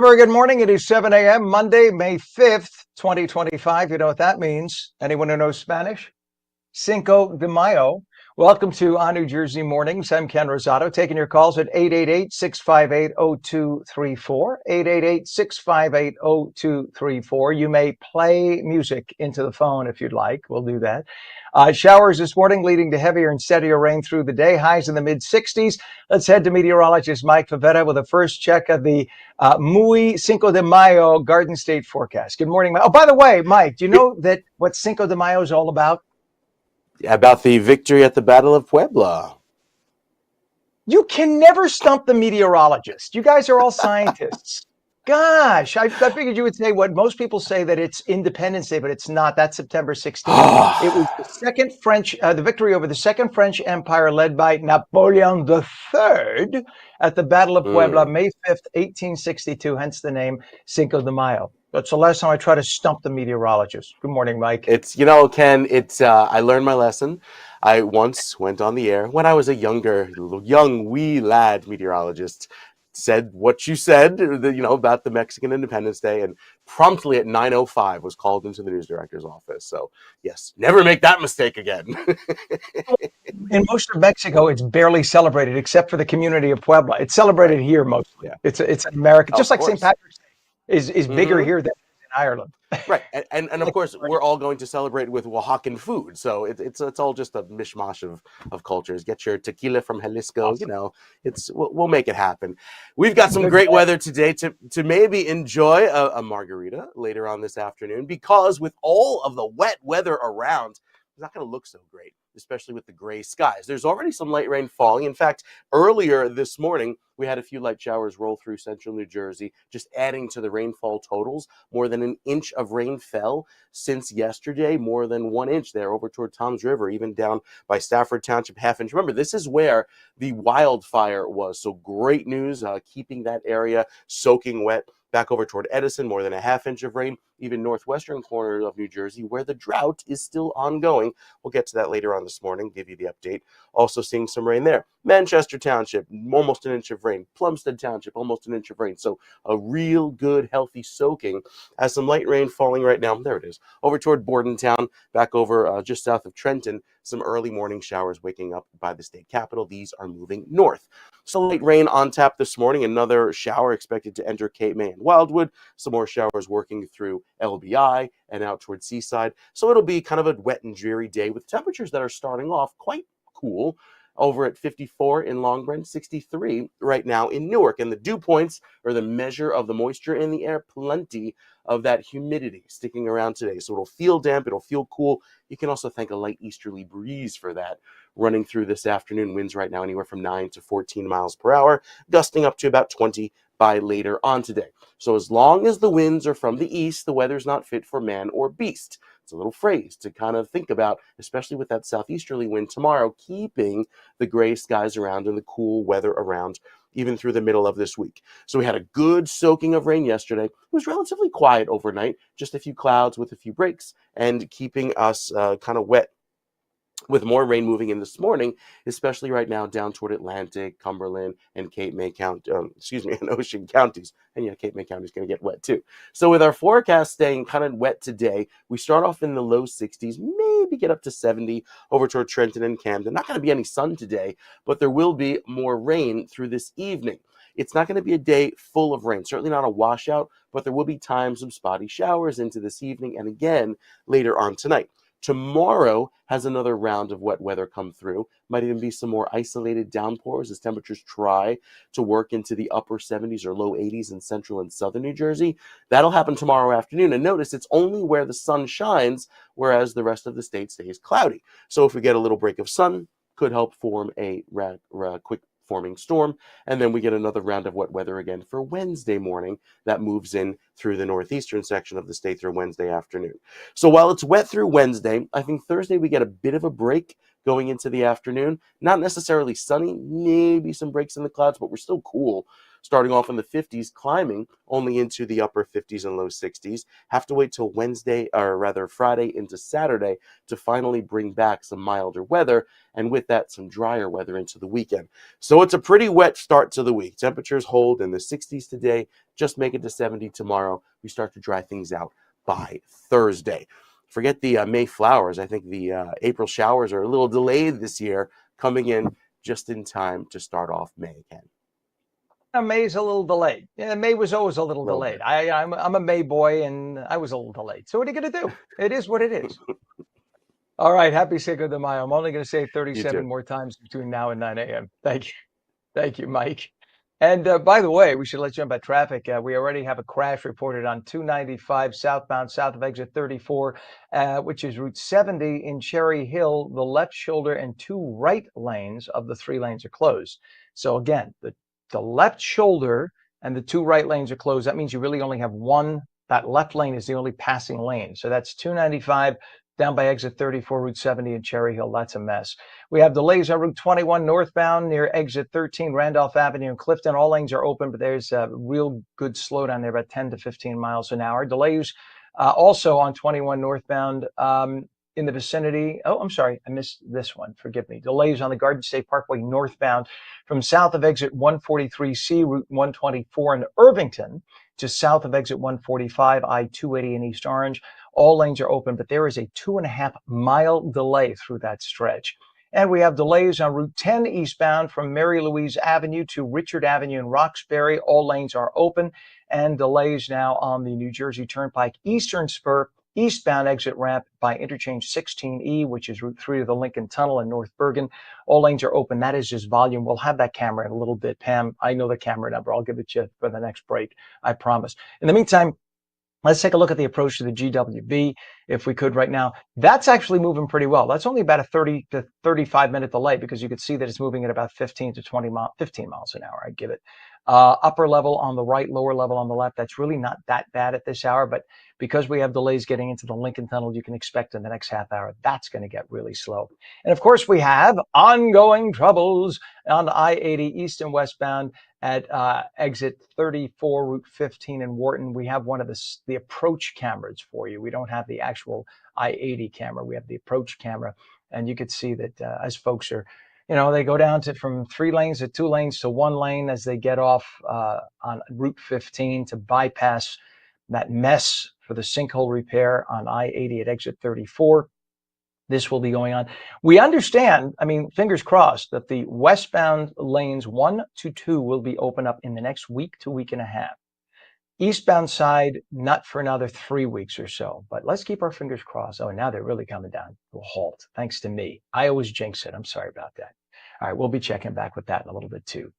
Very good morning. It is 7 a.m. Monday, May 5th, 2025. You know what that means? Anyone who knows Spanish? Cinco de Mayo. Welcome to ONNJ Mornings. I'm Ken Rosato, taking your calls at 888-658-0234, 888-658-0234. You may play music into the phone if you'd like. We'll do that. Showers this morning leading to heavier and steadier rain through the day, highs in the mid-60s. Let's head to meteorologist Mike Favetta with a first check of the Muy Cinco de Mayo Garden State forecast. Good morning, Mike. Oh, by the way, Mike, do you know that what Cinco de Mayo is all about? About the victory at the Battle of Puebla. You can never stump the meteorologist. You guys are all scientists. Gosh, I figured you would say what most people say, that it's Independence Day, but it's not. That's September 16th. It was the victory over the Second French Empire led by Napoleon III at the Battle of Puebla, May 5th, 1862, hence the name Cinco de Mayo. That's the last time I try to stump the meteorologist. Good morning, Mike. Ken, I learned my lesson. I once went on the air when I was a young wee lad meteorologist, said what you said, about the Mexican Independence Day, and promptly at 9:05 was called into the news director's office. So yes, never make that mistake again. In most of Mexico, it's barely celebrated, except for the community of Puebla. It's celebrated here mostly. Yeah. It's American, just like St. Patrick's Day is bigger here than in Ireland. Right, and of course we're all going to celebrate with Oaxacan food, so it's all just a mishmash of cultures. Get your tequila from Jalisco, awesome. We'll make it happen. We've got some great weather today to maybe enjoy a margarita later on this afternoon, because with all of the wet weather around, it's not going to look so great, especially with the gray skies. There's already some light rain falling. In fact, earlier this morning, we had a few light showers roll through central New Jersey, just adding to the rainfall totals. More than an inch of rain fell since yesterday, more than 1 inch there over toward Toms River, even down by Stafford Township, half inch. Remember, this is where the wildfire was. So great news, keeping that area soaking wet. Back over toward Edison, more than a half inch of rain, even northwestern corner of New Jersey, where the drought is still ongoing. We'll get to that later on this morning, give you the update. Also seeing some rain there. Manchester Township, almost an inch of rain. Plumstead Township, almost an inch of rain. So a real good, healthy soaking. As some light rain falling right now. There it is. Over toward Bordentown, back over just south of Trenton. Some early morning showers waking up by the state capitol. These are moving north. So light rain on tap this morning. Another shower expected to enter Cape May and Wildwood. Some more showers working through LBI and out towards Seaside. So it'll be kind of a wet and dreary day with temperatures that are starting off quite cool. Over at 54 in Long Branch, 63 right now in Newark. And the dew points, or the measure of the moisture in the air, plenty of that humidity sticking around today. So it'll feel damp, it'll feel cool. You can also thank a light easterly breeze for that running through this afternoon. Winds right now anywhere from 9 to 14 miles per hour, gusting up to about 20 by later on today. So as long as the winds are from the east, the weather's not fit for man or beast. It's a little phrase to kind of think about, especially with that southeasterly wind tomorrow, keeping the gray skies around and the cool weather around even through the middle of this week. So we had a good soaking of rain yesterday. It was relatively quiet overnight, just a few clouds with a few breaks and keeping us kind of wet, with more rain moving in this morning, especially right now down toward Atlantic, Cumberland, and Cape May County, and Ocean counties. And yeah, Cape May County is going to get wet too. So with our forecast staying kind of wet today, we start off in the low 60s, maybe get up to 70 over toward Trenton and Camden. Not going to be any sun today, but there will be more rain through this evening. It's not going to be a day full of rain, certainly not a washout, but there will be times of spotty showers into this evening and again later on tonight. Tomorrow has another round of wet weather come through. Might even be some more isolated downpours as temperatures try to work into the upper 70s or low 80s in central and southern New Jersey. That'll happen tomorrow afternoon. And notice it's only where the sun shines, whereas the rest of the state stays cloudy. So if we get a little break of sun, could help form a quick forming storm, and then we get another round of wet weather again for Wednesday morning that moves in through the northeastern section of the state through Wednesday afternoon. So while it's wet through Wednesday, I think Thursday we get a bit of a break going into the afternoon. Not necessarily sunny, maybe some breaks in the clouds, but we're still cool. Starting off in the 50s, climbing only into the upper 50s and low 60s. Have to wait till Wednesday, or rather Friday into Saturday, to finally bring back some milder weather, and with that, some drier weather into the weekend. So it's a pretty wet start to the week. Temperatures hold in the 60s today, just make it to 70 tomorrow. We start to dry things out by Thursday. Forget the May flowers. I think the April showers are a little delayed this year, coming in just in time to start off May again. May's a little delayed. Yeah, May was always a little delayed. I'm a May boy, and I was a little delayed. So what are you going to do? It is what it is. All right. Happy Cinco de Mayo. I'm only going to say 37 more times between now and 9 a.m. Thank you. Thank you, Mike. And by the way, we should let you know about traffic. We already have a crash reported on 295 southbound, south of exit 34, which is Route 70 in Cherry Hill. The left shoulder and 2 right lanes of the 3 lanes are closed. So again, the left shoulder and the 2 right lanes are closed. That means you really only have one. That left lane is the only passing lane. So that's 295 down by exit 34, Route 70 in Cherry Hill. That's a mess. We have delays on Route 21 northbound near exit 13, Randolph Avenue in Clifton. All lanes are open, but there's a real good slowdown there, about 10 to 15 miles an hour. Delays also on 21 northbound in the vicinity. Oh, I'm sorry. I missed this one. Forgive me. Delays on the Garden State Parkway northbound from south of exit 143C, Route 124 in Irvington to south of exit 145, I-280 in East Orange. All lanes are open, but there is a 2.5-mile delay through that stretch. And we have delays on Route 10 eastbound from Mary Louise Avenue to Richard Avenue in Roxbury. All lanes are open, and delays now on the New Jersey Turnpike Eastern Spur eastbound exit ramp by interchange 16E, which is Route 3 to the Lincoln Tunnel in North Bergen. All lanes are open. That is just volume. We'll have that camera in a little bit. Pam, I know the camera number. I'll give it to you for the next break. I promise. In the meantime, let's take a look at the approach to the GWB, if we could right now. That's actually moving pretty well. That's only about a 30 to 35-minute delay because you could see that it's moving at about 15 miles an hour. I'd give it. Upper level on the right, lower level on the left. That's really not that bad at this hour, but because we have delays getting into the Lincoln Tunnel, you can expect in the next half hour, that's going to get really slow. And of course, we have ongoing troubles on I-80 east and westbound at exit 34, Route 15 in Wharton. We have one of the approach cameras for you. We don't have the actual I-80 camera. We have the approach camera. And you could see that as folks are, they go down from 3 lanes to 2 lanes to 1 lane as they get off on Route 15 to bypass that mess for the sinkhole repair on I-80 at exit 34. This will be going on. We understand, fingers crossed, that the westbound lanes 1 to 2 will be open up in the next week to week and a half. Eastbound side, not for another 3 weeks or so, but let's keep our fingers crossed. Oh, and now they're really coming down to a halt, thanks to me. I always jinx it. I'm sorry about that. All right, we'll be checking back with that in a little bit too.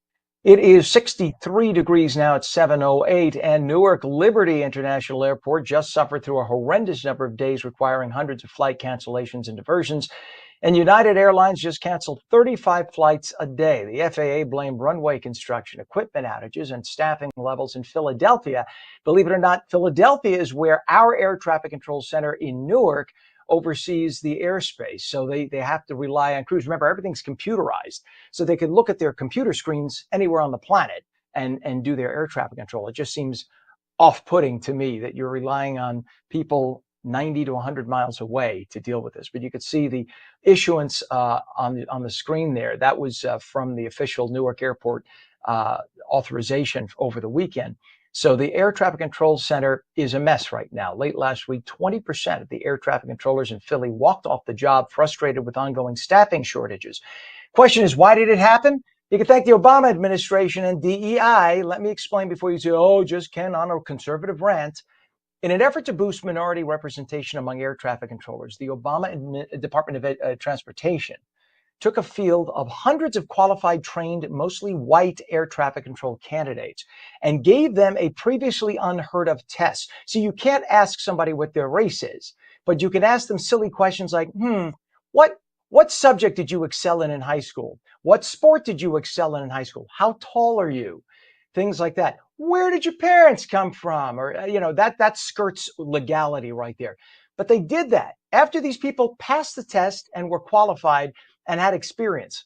It is 63 degrees now at 7:08, and Newark Liberty International Airport just suffered through a horrendous number of days requiring hundreds of flight cancellations and diversions. And United Airlines just canceled 35 flights a day. The FAA blamed runway construction, equipment outages, and staffing levels in Philadelphia. Believe it or not, Philadelphia is where our air traffic control center in Newark oversees the airspace. So they have to rely on crews. Remember, everything's computerized. So they can look at their computer screens anywhere on the planet and do their air traffic control. It just seems off-putting to me that you're relying on people 90 to 100 miles away to deal with this. But you could see the issuance on the screen there. That was from the official Newark Airport authorization over the weekend. So the air traffic control center is a mess right now. Late last week, 20% of the air traffic controllers in Philly walked off the job, frustrated with ongoing staffing shortages. Question is, why did it happen? You can thank the Obama administration and DEI. Let me explain before you say, oh, just Ken on a conservative rant. In an effort to boost minority representation among air traffic controllers, the Obama Department of Transportation took a field of hundreds of qualified, trained, mostly white air traffic control candidates and gave them a previously unheard of test. So you can't ask somebody what their race is, but you can ask them silly questions like, what subject did you excel in high school? What sport did you excel in high school? How tall are you? Things like that. Where did your parents come from? Or, that skirts legality right there. But they did that. After these people passed the test and were qualified, and had experience.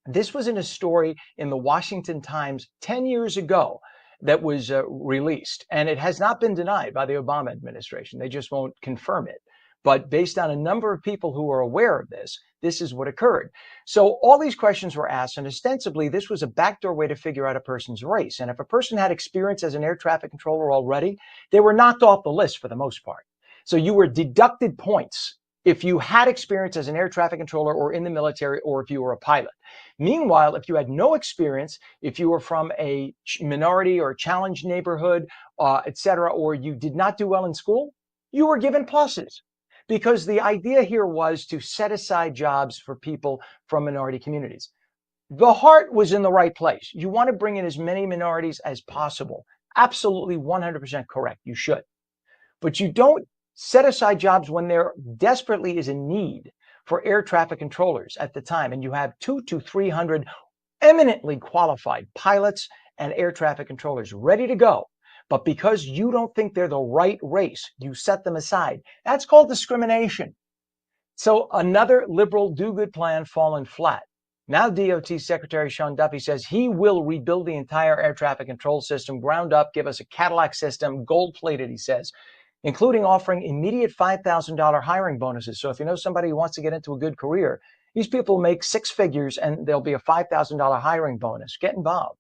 This was in a story in the Washington Times 10 years ago that was released, and it has not been denied by the Obama administration. They just won't confirm it. But based on a number of people who are aware of this, this is what occurred. So all these questions were asked, and ostensibly this was a backdoor way to figure out a person's race. And if a person had experience as an air traffic controller already, they were knocked off the list for the most part. So you were deducted points if you had experience as an air traffic controller or in the military, or if you were a pilot. Meanwhile, if you had no experience, if you were from a minority or challenged neighborhood, etc., or you did not do well in school, you were given pluses. Because the idea here was to set aside jobs for people from minority communities. The heart was in the right place. You want to bring in as many minorities as possible. Absolutely 100% correct. You should. But you don't set aside jobs when there desperately is a need for air traffic controllers at the time, and you have 200 to 300 eminently qualified pilots and air traffic controllers ready to go. But because you don't think they're the right race, you set them aside. That's called discrimination. So another liberal do-good plan fallen flat. Now DOT Secretary Sean Duffy says he will rebuild the entire air traffic control system, ground up, give us a Cadillac system, gold-plated, he says, including offering immediate $5,000 hiring bonuses. So if you know somebody who wants to get into a good career, these people make six figures and there'll be a $5,000 hiring bonus. Get involved.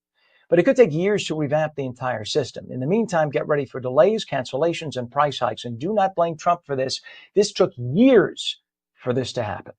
But it could take years to revamp the entire system. In the meantime, get ready for delays, cancellations, and price hikes. And do not blame Trump for this. This took years for this to happen.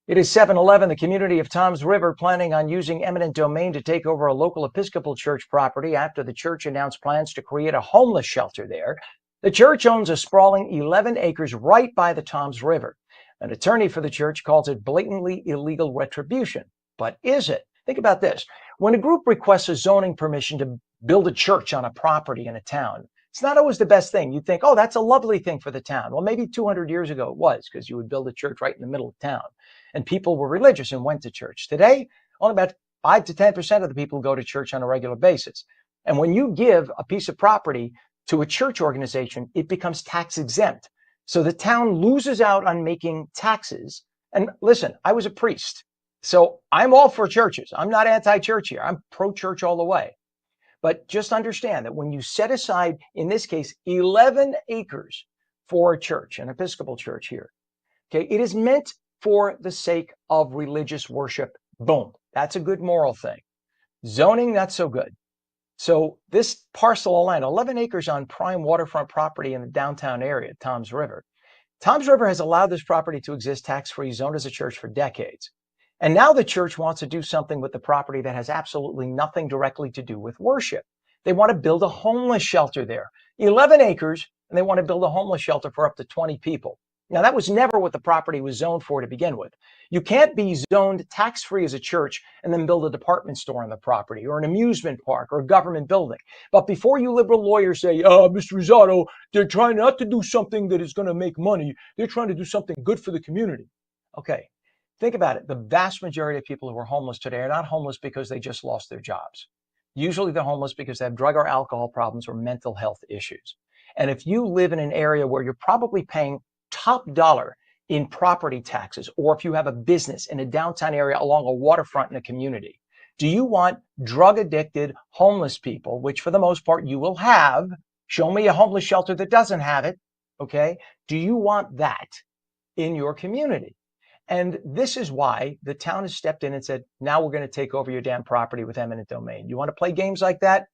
It is 7-11, the community of Toms River planning on using eminent domain to take over a local Episcopal church property after the church announced plans to create a homeless shelter there. The church owns a sprawling 11 acres right by the Toms River. An attorney for the church calls it blatantly illegal retribution. But is it? Think about this. When a group requests a zoning permission to build a church on a property in a town, it's not always the best thing. You'd think, oh, that's a lovely thing for the town. Well, maybe 200 years ago it was, because you would build a church right in the middle of town. And people were religious and went to church. Today, only about 5 to 10% of the people go to church on a regular basis. And when you give a piece of property to a church organization, it becomes tax exempt. So the town loses out on making taxes. And listen, I was a priest. So I'm all for churches. I'm not anti-church here. I'm pro-church all the way. But just understand that when you set aside, in this case, 11 acres for a church, an Episcopal church here, okay, it is meant for the sake of religious worship. Boom. That's a good moral thing. Zoning, not so good. So this parcel of land, 11 acres on prime waterfront property in the downtown area, Toms River. Toms River has allowed this property to exist tax-free, zoned as a church for decades. And now the church wants to do something with the property that has absolutely nothing directly to do with worship. They want to build a homeless shelter there. 11 acres, and they want to build a homeless shelter for up to 20 people. Now, that was never what the property was zoned for to begin with. You can't be zoned tax-free as a church and then build a department store on the property or an amusement park or a government building. But before you liberal lawyers say, Mr. Rosato, they're trying not to do something that is going to make money. They're trying to do something good for the community. Okay. Think about it. The vast majority of people who are homeless today are not homeless because they just lost their jobs. Usually they're homeless because they have drug or alcohol problems or mental health issues. And if you live in an area where you're probably paying top dollar in property taxes, or if you have a business in a downtown area along a waterfront in a community, do you want drug addicted homeless people, which for the most part you will have? Show me a homeless shelter that doesn't have it. Okay. Do you want that in your community? And this is why the town has stepped in and said, now we're going to take over your damn property with eminent domain. You want to play games like that?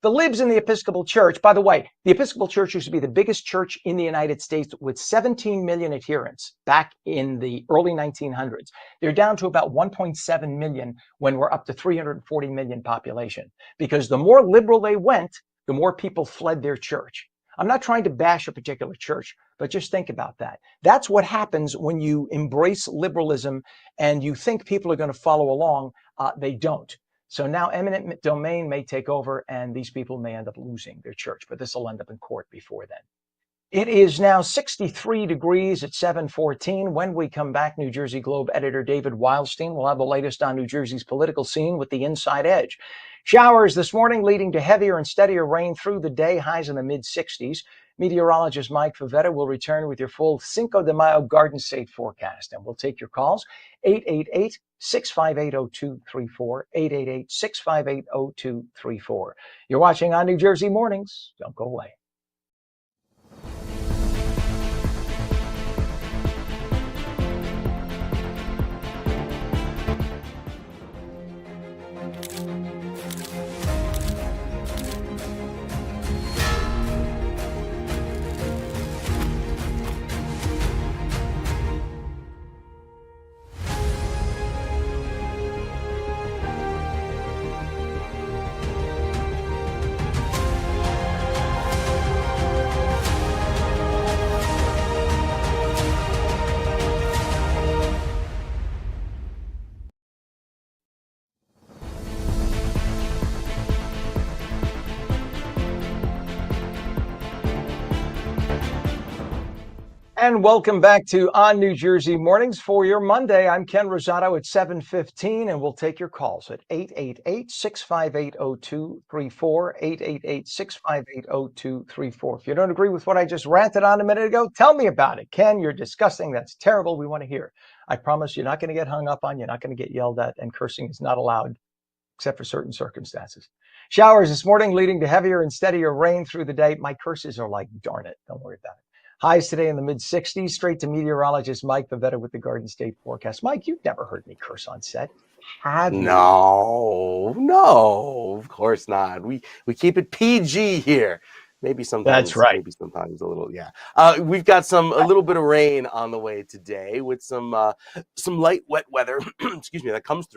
The libs in the Episcopal Church, by the way, the Episcopal Church used to be the biggest church in the United States with 17 million adherents back in the early 1900s. They're down to about 1.7 million when we're up to 340 million population. Because the more liberal they went, the more people fled their church. I'm not trying to bash a particular church, but just think about that. That's what happens when you embrace liberalism and you think people are going to follow along. They don't. So now eminent domain may take over and these people may end up losing their church, but this will end up in court before then. It is now 63 degrees at 7:14. When we come back, New Jersey Globe editor David Wildstein will have the latest on New Jersey's political scene with the Inside Edge. Showers this morning leading to heavier and steadier rain through the day, highs in the mid-60s. Meteorologist Mike Favetta will return with your full Cinco de Mayo Garden State forecast, and we'll take your calls 888-658-0234, 888-658-0234. You're watching On New Jersey Mornings. Don't go away. And welcome back to On New Jersey Mornings for your Monday. I'm Ken Rosato at 7:15, and we'll take your calls at 888-658-0234, 888-658-0234. If you don't agree with what I just ranted on a minute ago, tell me about it. Ken, you're disgusting. That's terrible. We want to hear. I promise you're not going to get hung up on. You're not going to get yelled at, and cursing is not allowed except for certain circumstances. Showers this morning leading to heavier and steadier rain through the day. My curses are like, darn it. Don't worry about it. Highs today in the mid-60s. Straight to meteorologist Mike Favetta with the Garden State forecast. Mike, you've never heard me curse on set, have you? No, of course not. We keep it PG here. Maybe sometimes, That's right. maybe sometimes a little, yeah. We've got a little bit of rain on the way today with some light wet weather. Excuse me, that comes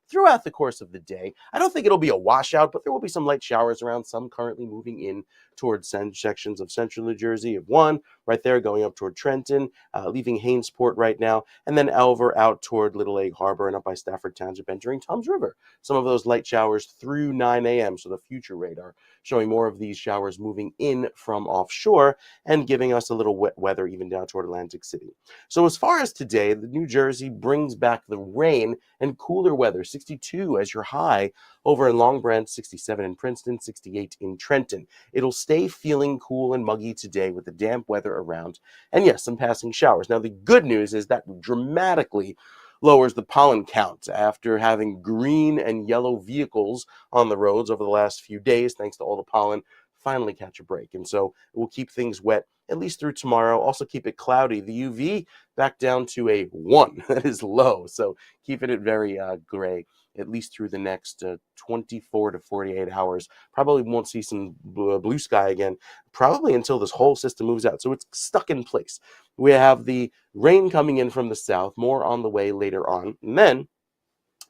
throughout the course of the day. I don't think it'll be a washout, but there will be some light showers around, some currently moving in towards sections of central New Jersey. You have one right there going up toward Trenton, leaving Hainesport right now, and then Elver out toward Little Egg Harbor and up by Stafford Township entering Toms River. Some of those light showers through 9 a.m., so the future radar showing more of these showers moving in from offshore and giving us a little wet weather even down toward Atlantic City. So as far as today, the New Jersey brings back the rain and cooler weather. 62 as your high over in Long Branch, 67 in Princeton, 68 in Trenton. It'll stay feeling cool and muggy today with the damp weather around, and yes, some passing showers. Now, the good news is that dramatically lowers the pollen count after having green and yellow vehicles on the roads over the last few days, thanks to all the pollen, finally catch a break. And so it will keep things wet at least through tomorrow. Also keep it cloudy. The UV back down to a 1. That is low. So keeping it very gray at least through the next 24 to 48 hours. Probably won't see some blue sky again, probably until this whole system moves out. So it's stuck in place. We have the rain coming in from the south, more on the way later on. And then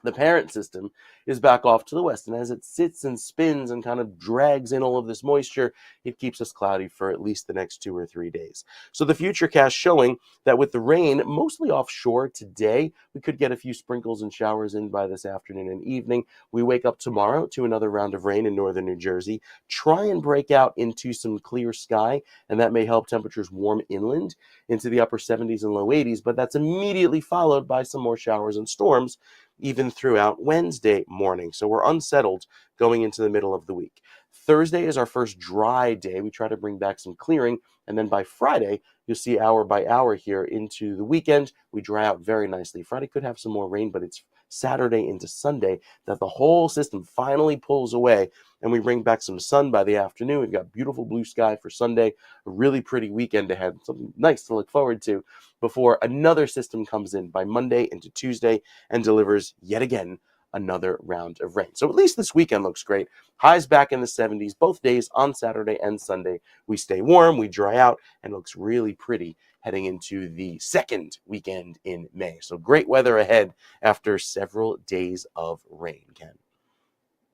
the parent system is back off to the west. And as it sits and spins and kind of drags in all of this moisture, it keeps us cloudy for at least the next 2 or 3 days. So the future cast showing that with the rain mostly offshore today, we could get a few sprinkles and showers in by this afternoon and evening. We wake up tomorrow to another round of rain in northern New Jersey, try and break out into some clear sky, and that may help temperatures warm inland into the upper 70s and low 80s, but that's immediately followed by some more showers and storms even throughout Wednesday morning. So we're unsettled going into the middle of the week. Thursday is our first dry day. We try to bring back some clearing. And then by Friday, you'll see hour by hour here into the weekend. We dry out very nicely. Friday could have some more rain, but it's Saturday into Sunday that the whole system finally pulls away and we bring back some sun by the afternoon. We've got beautiful blue sky for Sunday, a really pretty weekend ahead, something nice to look forward to before another system comes in by Monday into Tuesday and delivers yet again another round of rain. So at least this weekend looks great. Highs back in the 70s, both days on Saturday and Sunday. We stay warm, we dry out, and it looks really pretty heading into the second weekend in May. So great weather ahead after several days of rain, Ken.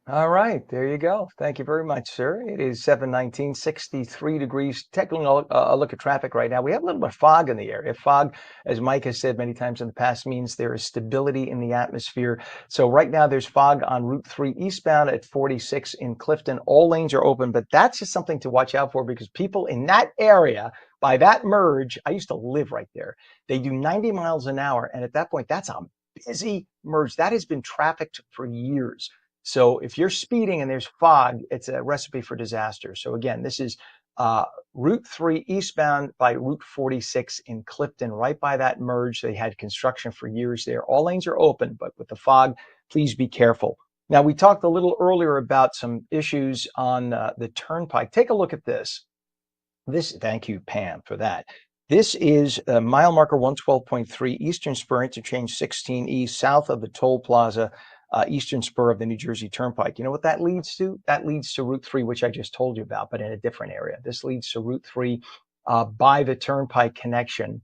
All right, there you go. Thank you very much, sir. It is 7:19, 63 degrees. Taking a look at traffic right now. We have a little bit of fog in the area. Fog, as Mike has said many times in the past, means there is stability in the atmosphere. So right now there's fog on Route 3 eastbound at 46 in Clifton. All lanes are open, but that's just something to watch out for because people in that area, by that merge, I used to live right there. They do 90 miles an hour. And at that point, that's a busy merge. That has been trafficked for years. So if you're speeding and there's fog, it's a recipe for disaster. So again, this is Route 3 eastbound by Route 46 in Clifton, right by that merge. They had construction for years there. All lanes are open, but with the fog, please be careful. Now, we talked a little earlier about some issues on the turnpike. Take a look at this. Thank you, Pam, for that. This is mile marker 112.3 Eastern Spur interchange 16E south of the toll plaza, eastern spur of the New Jersey Turnpike. You know what that leads to? That leads to Route 3, which I just told you about, but in a different area. This leads to Route 3 by the Turnpike connection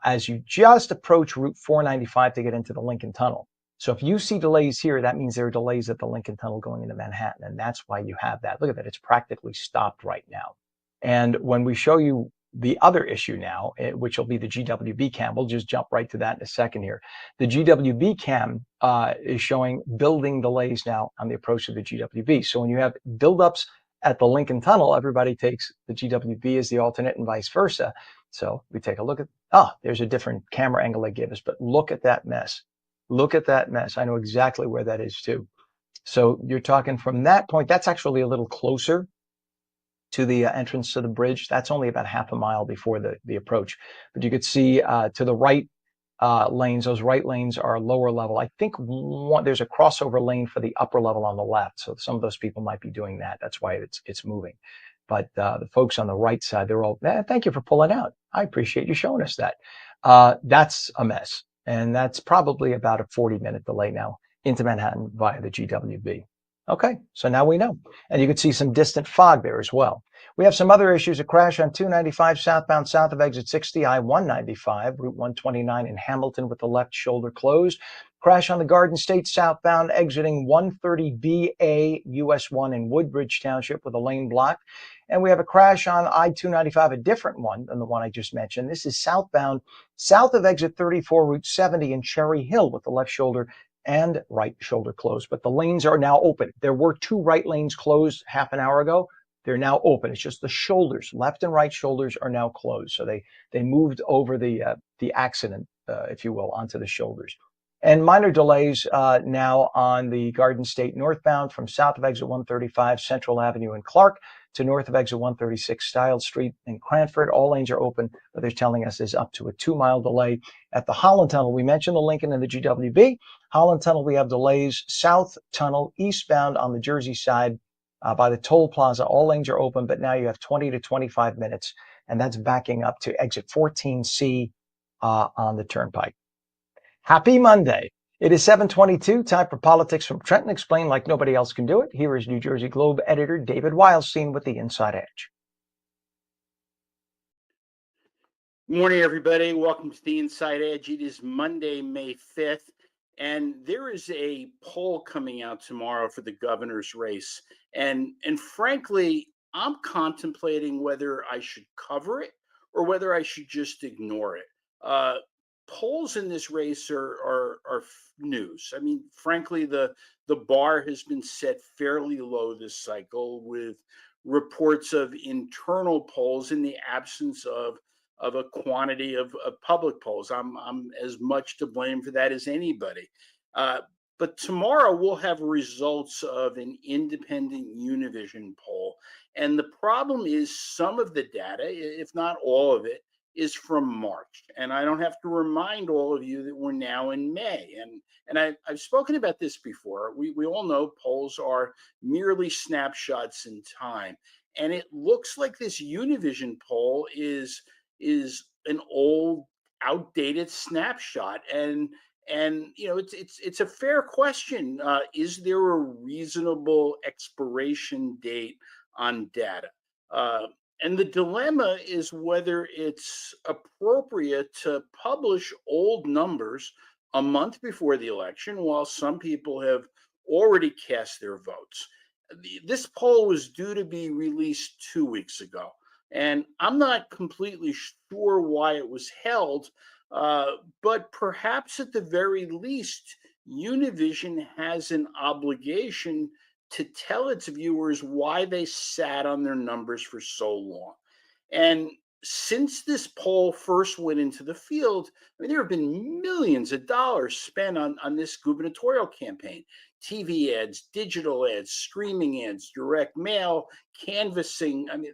as you just approach Route 495 to get into the Lincoln Tunnel. So if you see delays here, that means there are delays at the Lincoln Tunnel going into Manhattan, and that's why you have that. Look at that. It's practically stopped right now. And when we show you the other issue now, which will be the GWB cam, we'll just jump right to that in a second here. The GWB cam is showing building delays now on the approach to the GWB. So when you have buildups at the Lincoln Tunnel, everybody takes the GWB as the alternate and vice versa. So we take a look at, there's a different camera angle they give us, but look at that mess. Look at that mess. I know exactly where that is too. So you're talking from that point, that's actually a little closer to the entrance to the bridge. That's only about half a mile before the approach. But you could see to the right lanes, those right lanes are lower level. I think there's a crossover lane for the upper level on the left. So some of those people might be doing that. That's why it's moving. But the folks on the right side, they're all, thank you for pulling out. I appreciate you showing us that. That's a mess. And that's probably about a 40-minute delay now into Manhattan via the GWB. Okay, so now we know. And you can see some distant fog there as well. We have some other issues. A crash on 295 southbound south of exit 60, I-195, Route 129 in Hamilton with the left shoulder closed. Crash on the Garden State southbound exiting 130BA US 1 in Woodbridge Township with a lane blocked. And we have a crash on I-295, a different one than the one I just mentioned. This is southbound south of exit 34, Route 70 in Cherry Hill with the left shoulder and right shoulder closed. But the lanes are now open. There were two right lanes closed half an hour ago. They're now open. It's just the shoulders, left and right shoulders, are now closed. So they moved over the accident, if you will, onto the shoulders. And minor delays now on the Garden State northbound from south of exit 135 Central Avenue in Clark to north of exit 136 Stiles Street in Cranford. All lanes are open, but they're telling us there's up to a 2-mile delay at the Holland Tunnel. We mentioned the Lincoln and the GWB. Holland Tunnel, we have delays. South Tunnel eastbound on the Jersey side by the toll plaza. All lanes are open, but now you have 20 to 25 minutes, and that's backing up to exit 14C on the Turnpike. Happy Monday. It is 7:22, time for Politics from Trenton, explained like nobody else can do it. Here is New Jersey Globe editor David Wildstein with the Inside Edge. Good morning, everybody. Welcome to the Inside Edge. It is Monday, May 5th, and there is a poll coming out tomorrow for the governor's race. And frankly, I'm contemplating whether I should cover it or whether I should just ignore it. Polls in this race are news. I mean, frankly, the bar has been set fairly low this cycle with reports of internal polls in the absence of a quantity of public polls. I'm as much to blame for that as anybody. But tomorrow we'll have results of an independent Univision poll. And the problem is some of the data, if not all of it, is from March. And I don't have to remind all of you that we're now in May. And I've spoken about this before. We all know polls are merely snapshots in time. And it looks like this Univision poll is an old, outdated snapshot. And you know, it's a fair question. Is there a reasonable expiration date on data? And the dilemma is whether it's appropriate to publish old numbers a month before the election, while some people have already cast their votes. This poll was due to be released 2 weeks ago, and I'm not completely sure why it was held, but perhaps at the very least, Univision has an obligation to tell its viewers why they sat on their numbers for so long. And since this poll first went into the field, I mean, there have been millions of dollars spent on this gubernatorial campaign. TV ads, digital ads, streaming ads, direct mail, canvassing. I mean,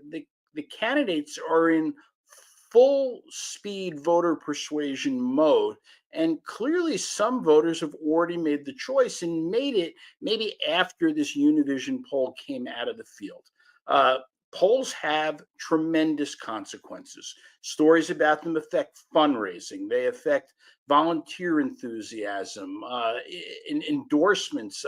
the candidates are in full speed voter persuasion mode. And clearly, some voters have already made the choice and made it maybe after this Univision poll came out of the field. Uh, Polls have tremendous consequences. Stories about them affect fundraising, they affect volunteer enthusiasm, endorsements.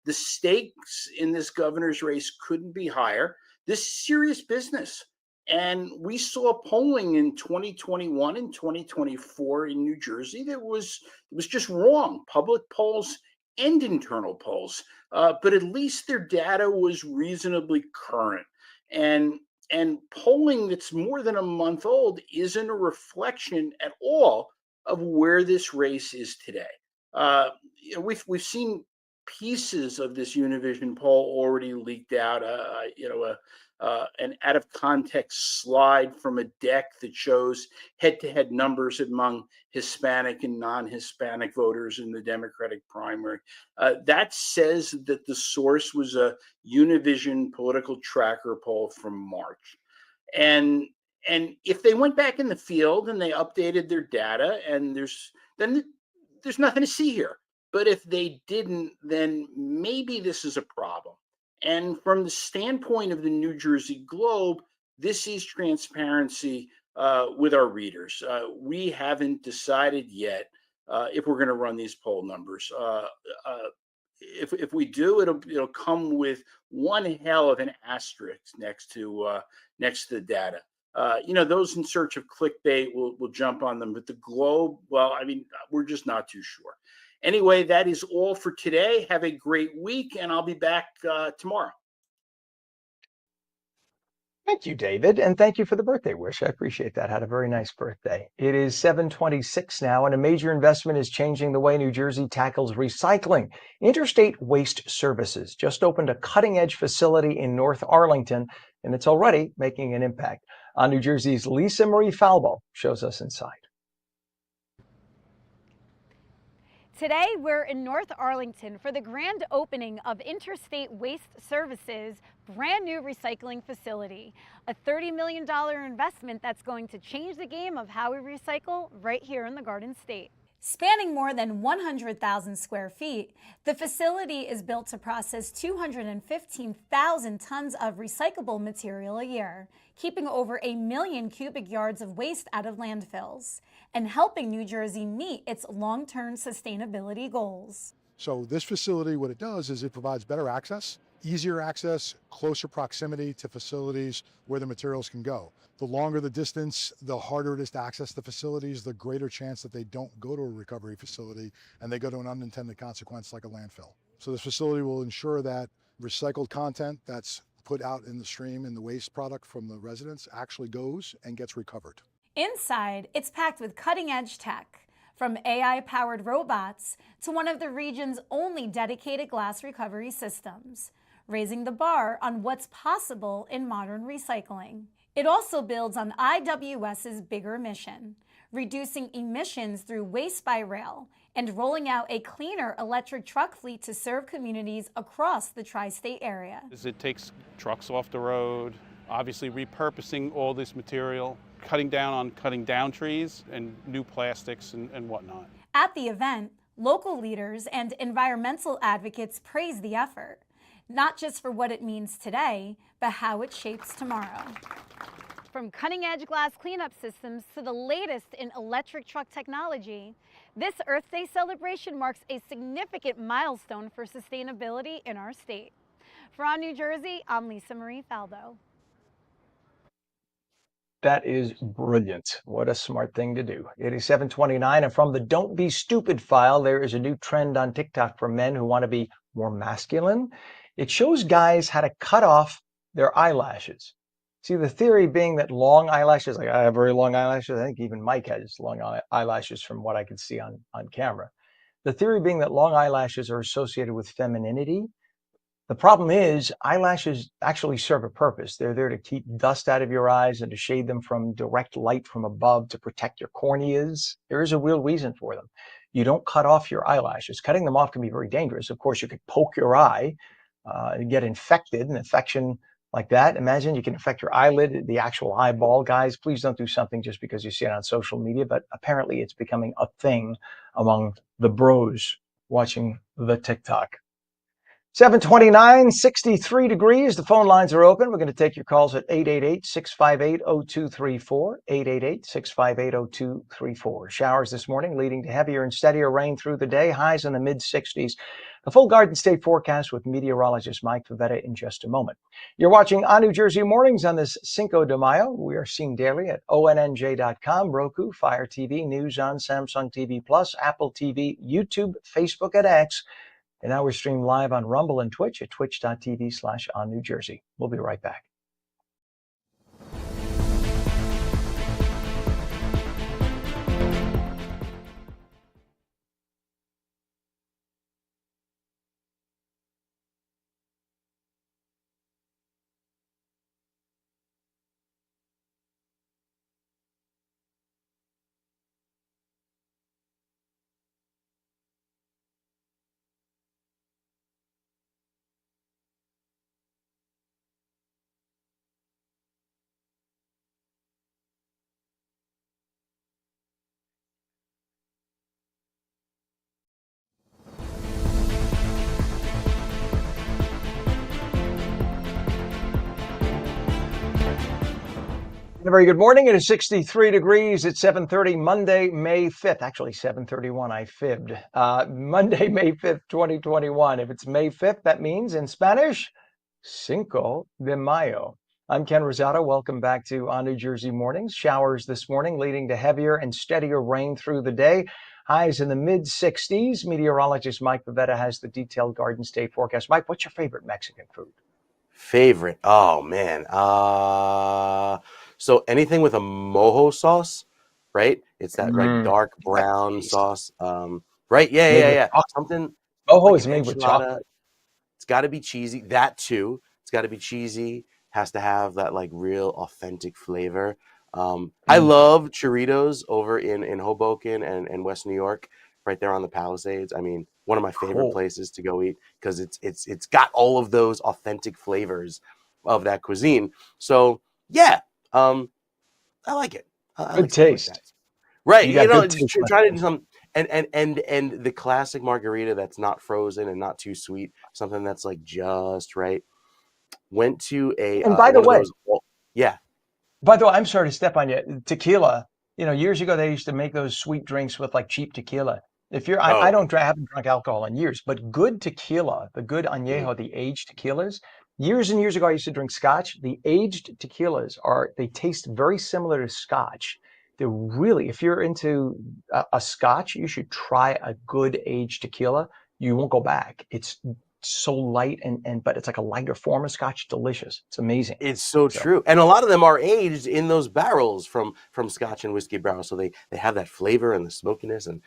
The stakes in this governor's race couldn't be higher. This is serious business. And we saw polling in 2021 and 2024 in New Jersey that was just wrong. Public polls and internal polls, but at least their data was reasonably current. And and polling that's more than a month old isn't a reflection at all of where this race is today. We've seen pieces of this Univision poll already leaked out. An out of context slide from a deck that shows head to head numbers among Hispanic and non Hispanic voters in the Democratic primary. That says that the source was a Univision political tracker poll from March. And and if they went back in the field and they updated their data, and there's nothing to see here. But if they didn't, then maybe this is a problem. And from the standpoint of the New Jersey Globe, this is transparency with our readers. We haven't decided yet if we're going to run these poll numbers. If we do, it'll come with one hell of an asterisk next to the data. Those in search of clickbait will jump on them, but the Globe, well, I mean, we're just not too sure. Anyway, that is all for today. Have a great week, and I'll be back tomorrow. Thank you, David, and thank you for the birthday wish. I appreciate that. Had a very nice birthday. It is 7:26 now, and a major investment is changing the way New Jersey tackles recycling. Interstate Waste Services just opened a cutting-edge facility in North Arlington, and it's already making an impact. On New Jersey's Lisa Marie Falbo shows us inside. Today, we're in North Arlington for the grand opening of Interstate Waste Services' brand new recycling facility, a $30 million investment that's going to change the game of how we recycle right here in the Garden State. Spanning more than 100,000 square feet, the facility is built to process 215,000 tons of recyclable material a year, keeping over 1 million cubic yards of waste out of landfills, and helping New Jersey meet its long-term sustainability goals. So this facility, what it does is it provides better access, easier access, closer proximity to facilities where the materials can go. The longer the distance, the harder it is to access the facilities, the greater chance that they don't go to a recovery facility and they go to an unintended consequence like a landfill. So this facility will ensure that recycled content that's put out in the stream in the waste product from the residents actually goes and gets recovered. Inside, it's packed with cutting-edge tech, from AI-powered robots to one of the region's only dedicated glass recovery systems, raising the bar on what's possible in modern recycling. It also builds on IWS's bigger mission, reducing emissions through waste by rail and rolling out a cleaner electric truck fleet to serve communities across the tri-state area. It takes trucks off the road, obviously repurposing all this material, cutting down trees and new plastics and whatnot. At the event, local leaders and environmental advocates praised the effort, not just for what it means today, but how it shapes tomorrow. From cutting-edge glass cleanup systems to the latest in electric truck technology, this Earth Day celebration marks a significant milestone for sustainability in our state. For On New Jersey, I'm Lisa Marie Faldo. That is brilliant. What a smart thing to do. It is 7:29, and from the Don't Be Stupid file, there is a new trend on TikTok for men who want to be more masculine. It shows guys how to cut off their eyelashes. See, the theory being that long eyelashes, like I have very long eyelashes, I think even Mike has long eyelashes from what I could see on camera. The theory being that long eyelashes are associated with femininity. The problem is eyelashes actually serve a purpose. They're there to keep dust out of your eyes and to shade them from direct light from above, to protect your corneas. There is a real reason for them. You don't cut off your eyelashes. Cutting them off can be very dangerous. Of course, you could poke your eye and get infected. An infection like that. Imagine you can affect your eyelid, the actual eyeball. Guys, please don't do something just because you see it on social media, but apparently it's becoming a thing among the bros watching the TikTok. 729, 63 degrees. The phone lines are open. We're going to take your calls at 888-658-0234, 888-658-0234. Showers this morning leading to heavier and steadier rain through the day, highs in the mid-60s. The full Garden State forecast with meteorologist Mike Favetta in just a moment. You're watching ONNJ Mornings on this Cinco de Mayo. We are seen daily at ONNJ.com, Roku, Fire TV, News on Samsung TV Plus, Apple TV, YouTube, Facebook, and X. And now we're streamed live on Rumble and Twitch at twitch.tv/OnNewJersey. We'll be right back. A very good morning. It is 63 degrees at 7:30, Monday, May 5th. Actually, 7:31. I fibbed. Monday, May 5th, 2021. If it's May 5th, that means in Spanish, Cinco de Mayo. I'm Ken Rosato. Welcome back to ONNJ Mornings. Showers this morning leading to heavier and steadier rain through the day. Highs in the mid-60s. Meteorologist Mike Favetta has the detailed Garden State forecast. Mike, what's your favorite Mexican food? Favorite? Oh man. So anything with a mojo sauce, right? It's that like dark brown sauce. Right? Yeah. Something Mojo like is an made with enchilada. chocolate. It's got to be cheesy. That too. It's got to be cheesy. Has to have that like real authentic flavor. I love churritos over in Hoboken and West New York, right there on the Palisades. I mean, one of my favorite places to go eat because it's got all of those authentic flavors of that cuisine. So yeah, I like it. I Good like stuff like taste. that. Right, You got good just taste. trying to do something and the classic margarita that's not frozen and not too sweet, something that's like just right. Went to a And by the one of way, those. Yeah. I'm sorry to step on you. Tequila, years ago they used to make those sweet drinks with like cheap tequila. If you're, I Oh. haven't drunk alcohol in years, but good tequila, the good añejo, the aged tequilas, years and years ago I used to drink scotch. The aged tequilas they taste very similar to scotch. They're really, if you're into a scotch, you should try a good aged tequila. You won't go back. It's so light but it's like a lighter form of scotch. Delicious. It's amazing. It's so So. true, and a lot of them are aged in those barrels from Scotch and whiskey barrels, so they have that flavor and the smokiness and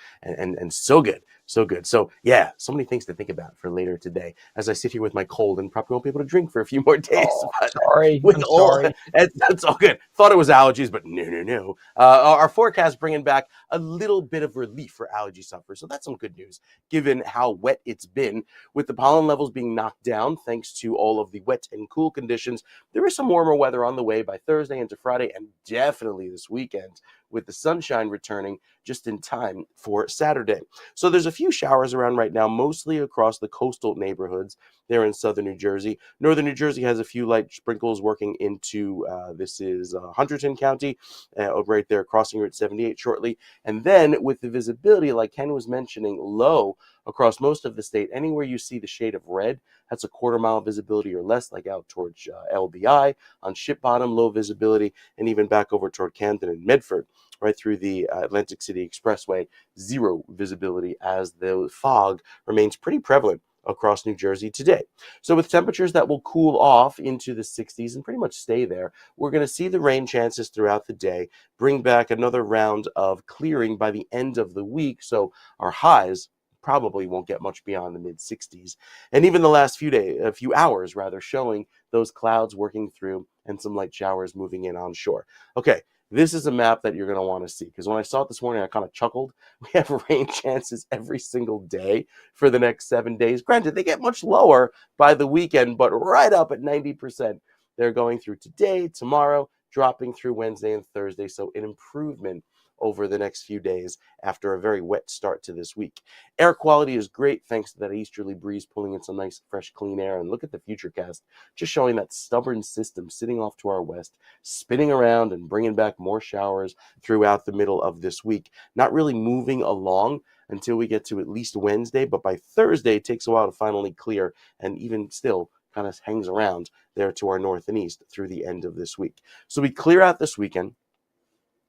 so good, so good. So yeah, so many things to think about for later today as I sit here with my cold and probably won't be able to drink for a few more days. Oh, sorry. With I'm all, sorry. that's all good. Thought it was allergies, but no. Our forecast bringing back a little bit of relief for allergy sufferers, so that's some good news given how wet it's been. With the pollen levels being knocked down thanks to all of the wet and cool conditions, there is some warmer weather on the way by Thursday into Friday and definitely this weekend with the sunshine returning just in time for Saturday. So there's a few showers around right now, mostly across the coastal neighborhoods there in southern New Jersey. Northern New Jersey has a few light sprinkles working into, this is Hunterdon County, right there crossing Route 78 shortly. And then with the visibility, like Ken was mentioning, low across most of the state, anywhere you see the shade of red, that's a quarter-mile visibility or less, like out towards LBI, on Ship Bottom, low visibility, and even back over toward Camden and Medford, right through the Atlantic City Expressway, zero visibility as the fog remains pretty prevalent across New Jersey today. So with temperatures that will cool off into the 60s and pretty much stay there, we're going to see the rain chances throughout the day, bring back another round of clearing by the end of the week. So our highs probably won't get much beyond the mid-60s. And even the last few hours rather, showing those clouds working through and some light showers moving in onshore. Okay, this is a map that you're going to want to see, because when I saw it this morning, I kind of chuckled. We have rain chances every single day for the next 7 days. Granted, they get much lower by the weekend, but right up at 90% They're going through today, tomorrow, dropping through Wednesday and Thursday. So an improvement over the next few days after a very wet start to this week. Air quality is great thanks to that easterly breeze pulling in some nice, fresh, clean air. And look at the futurecast, just showing that stubborn system sitting off to our west, spinning around and bringing back more showers throughout the middle of this week. Not really moving along until we get to at least Wednesday, but by Thursday, it takes a while to finally clear, and even still kind of hangs around there to our north and east through the end of this week. So we clear out this weekend,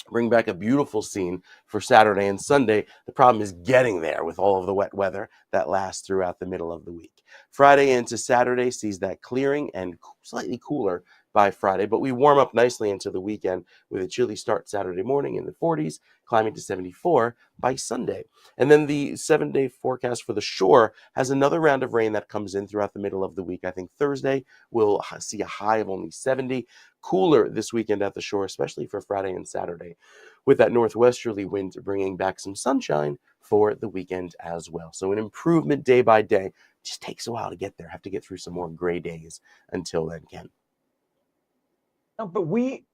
bring back a beautiful scene for Saturday and Sunday. The problem is getting there with all of the wet weather that lasts throughout the middle of the week. Friday into Saturday sees that clearing and slightly cooler by Friday, but we warm up nicely into the weekend with a chilly start Saturday morning in the 40s, climbing to 74 by Sunday. And then the 7-day forecast for the shore has another round of rain that comes in throughout the middle of the week. I think Thursday will see a high of only 70. Cooler this weekend at the shore, especially for Friday and Saturday, with that northwesterly wind bringing back some sunshine for the weekend as well. So an improvement day by day. Just takes a while to get there. Have to get through some more gray days until then, Ken. No, but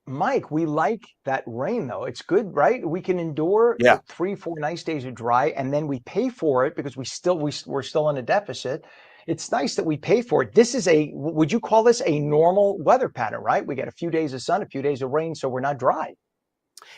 Mike, we like that rain though. It's good, right? We can endure Yeah. 3, 4 nice days of dry, and then we pay for it because we're still in a deficit. It's nice that we pay for it. This is would you call this a normal weather pattern, right? We get a few days of sun, a few days of rain, so we're not dry.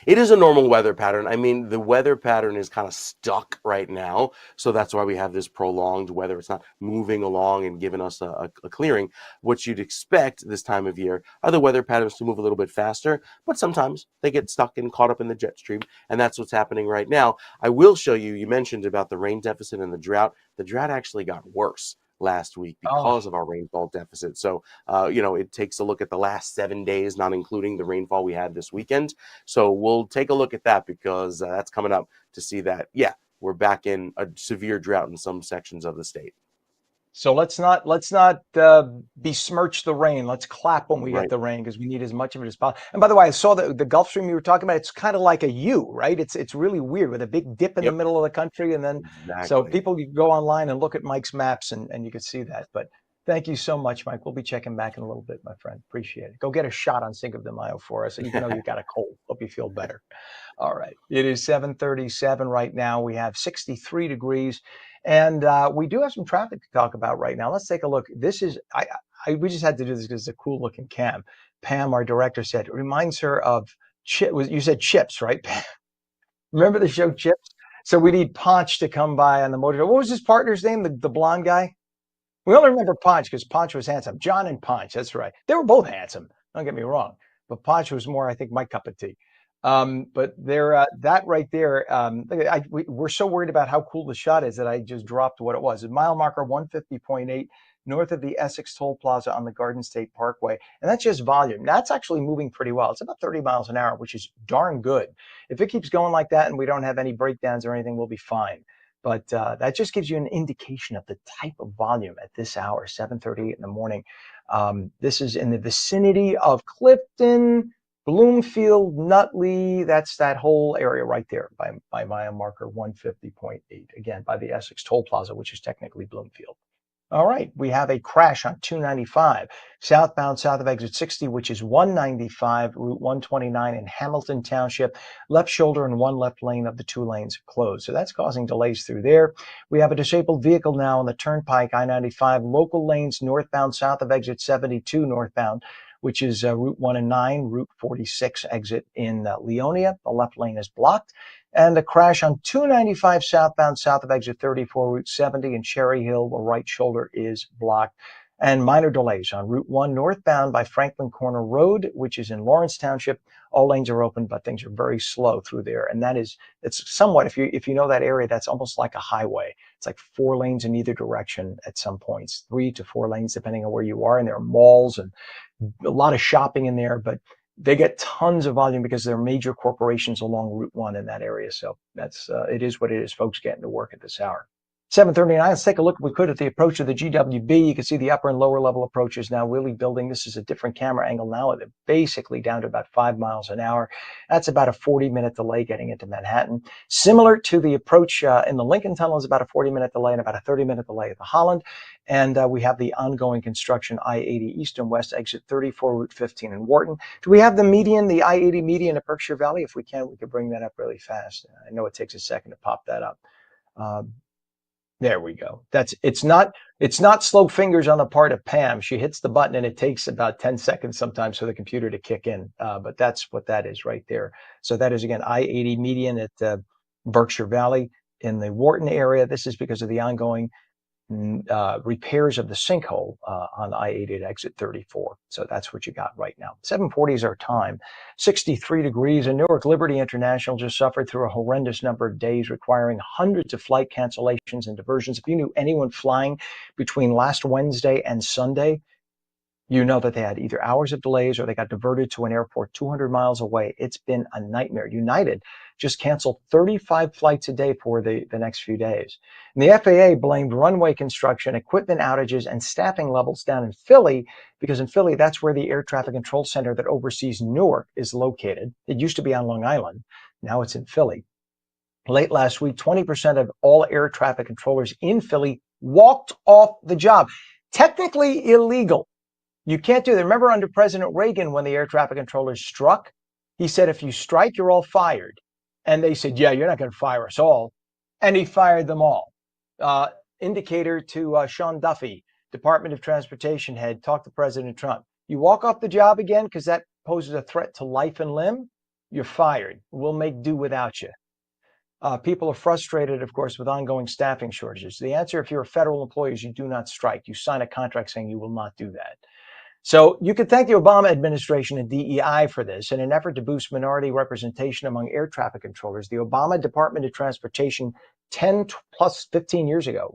It is a normal weather pattern. I mean, the weather pattern is kind of stuck right now. So that's why we have this prolonged weather. It's not moving along and giving us a clearing. What you'd expect this time of year are the weather patterns to move a little bit faster, but sometimes they get stuck and caught up in the jet stream. And that's what's happening right now. I will show you, you mentioned about the rain deficit and the drought. The drought actually got worse last week because of our rainfall deficit. So, it takes a look at the last 7 days, not including the rainfall we had this weekend. So we'll take a look at that because that's coming up to see that, yeah, we're back in a severe drought in some sections of the state. So let's not besmirch the rain. Let's clap when we get Right. the rain because we need as much of it as possible. And by the way, I saw the Gulf Stream you were talking about. It's kind of like a U, right? It's really weird with a big dip in the Yep. middle of the country, and then so Exactly. people can go online and look at Mike's maps and you can see that. But thank you so much, Mike. We'll be checking back in a little bit, my friend. Appreciate it. Go get a shot on Cinco de Mayo for us, even though you got a cold. Hope you feel better. All right. It is 7:37 right now. We have 63 degrees. And we do have some traffic to talk about right now. Let's take a look. This is we just had to do this because it's a cool looking cam. Pam, our director, said it reminds her of you said Chips, right? Pam? Remember the show Chips? So we need Ponch to come by on the motor. What was his partner's name? The blonde guy? We only remember Ponch because Ponch was handsome. John and Ponch, that's right. They were both handsome. Don't get me wrong. But Ponch was more, I think, my cup of tea. But there, that right there, we're so worried about how cool the shot is that I just dropped what it was. A mile marker 150.8 north of the Essex Toll Plaza on the Garden State Parkway. And that's just volume. That's actually moving pretty well. It's about 30 miles an hour, which is darn good. If it keeps going like that and we don't have any breakdowns or anything, we'll be fine. But that just gives you an indication of the type of volume at this hour, 7:38 in the morning. This is in the vicinity of Clifton, Bloomfield, Nutley. That's that whole area right there by mile marker 150.8. Again, by the Essex Toll Plaza, which is technically Bloomfield. All right, we have a crash on 295, southbound south of exit 60, which is 195, Route 129 in Hamilton Township. Left shoulder and one left lane of the 2 lanes closed. So that's causing delays through there. We have a disabled vehicle now on the Turnpike, I-95, local lanes northbound south of exit 72 northbound, which is Route 1 and 9, Route 46 exit in Leonia. The left lane is blocked. And a crash on 295 southbound south of exit 34, Route 70 in Cherry Hill. The right shoulder is blocked. And minor delays on Route 1 northbound by Franklin Corner Road, which is in Lawrence Township. All lanes are open, but things are very slow through there. And it's somewhat, if you know that area, that's almost like a highway. It's like 4 lanes in either direction at some points, 3 to 4 lanes, depending on where you are. And there are malls and a lot of shopping in there, but they get tons of volume because there are major corporations along Route 1 in that area. So that's it is what it is. Folks getting to work at this hour. 7:39. Let's take a look, if we could, at the approach of the GWB. You can see the upper and lower level approaches now really building. This is a different camera angle now. They're basically down to about 5 miles an hour. That's about a 40-minute delay getting into Manhattan. Similar to the approach in the Lincoln Tunnel is about a 40-minute delay and about a 30-minute delay at the Holland. And we have the ongoing construction I-80 east and west, exit 34, Route 15 in Wharton. Do we have the median, the I-80 median at Berkshire Valley? If we can, we could bring that up really fast. I know it takes a second to pop that up. There we go. It's not slow fingers on the part of Pam. She hits the button and it takes about 10 seconds sometimes for the computer to kick in. But that's what that is right there. So that is, again, I-80 median at Berkshire Valley in the Wharton area. This is because of the ongoing repairs of the sinkhole on I-80 at exit 34. So that's what you got right now. 7:40 is our time. 63 degrees, and Newark Liberty International just suffered through a horrendous number of days, requiring hundreds of flight cancellations and diversions. If you knew anyone flying between last Wednesday and Sunday, you know that they had either hours of delays or they got diverted to an airport 200 miles away. It's been a nightmare. United just canceled 35 flights a day for the next few days. And the FAA blamed runway construction, equipment outages, and staffing levels down in Philly, because in Philly, that's where the air traffic control center that oversees Newark is located. It used to be on Long Island. Now it's in Philly. Late last week, 20% of all air traffic controllers in Philly walked off the job. Technically illegal. You can't do that. Remember under President Reagan, when the air traffic controllers struck, he said, if you strike, you're all fired. And they said, yeah, you're not going to fire us all. And he fired them all. Indicator to Sean Duffy, Department of Transportation head, talked to President Trump. You walk off the job again because that poses a threat to life and limb, you're fired. We'll make do without you. People are frustrated, of course, with ongoing staffing shortages. The answer, if you're a federal employee, is you do not strike. You sign a contract saying you will not do that. So you could thank the Obama administration and DEI for this. In an effort to boost minority representation among air traffic controllers, the Obama Department of Transportation 10 plus 15 years ago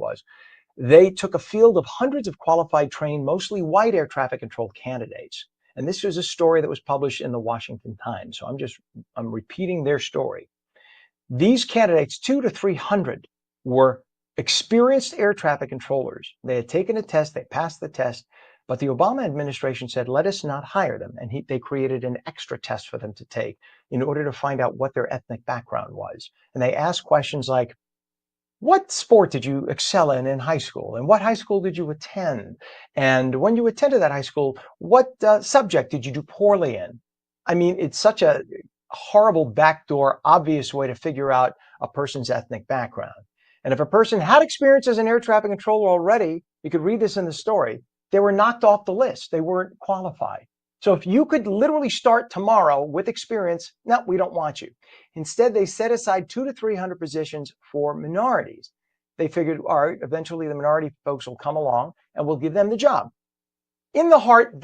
they took a field of hundreds of qualified, trained, mostly white air traffic control candidates. And this was a story that was published in the Washington Times. So I'm repeating their story. These candidates, 200 to 300, were experienced air traffic controllers. They had taken a test, they passed the test, but the Obama administration said, let us not hire them. And they created an extra test for them to take in order to find out what their ethnic background was. And they asked questions like, what sport did you excel in high school? And what high school did you attend? And when you attended that high school, what subject did you do poorly in? I mean, it's such a horrible backdoor, obvious way to figure out a person's ethnic background. And if a person had experience as an air traffic controller already, you could read this in the story, they were knocked off the list. They weren't qualified. So if you could literally start tomorrow with experience, no, we don't want you. Instead, they set aside 200 to 300 positions for minorities. They figured, all right, eventually the minority folks will come along and we'll give them the job. In the heart,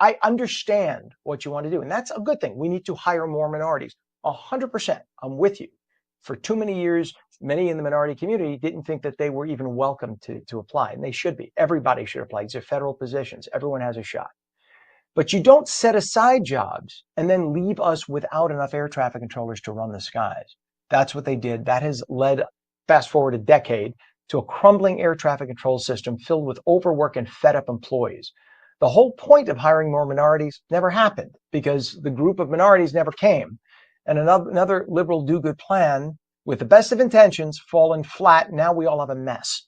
I understand what you want to do. And that's a good thing. We need to hire more minorities. 100%. I'm with you. For too many years, many in the minority community didn't think that they were even welcome to apply. And they should be. Everybody should apply. These are federal positions. Everyone has a shot. But you don't set aside jobs and then leave us without enough air traffic controllers to run the skies. That's what they did. That has led, fast forward a decade, to a crumbling air traffic control system filled with overwork and fed up employees. The whole point of hiring more minorities never happened because the group of minorities never came. And another liberal do-good plan with the best of intentions fallen flat. Now we all have a mess.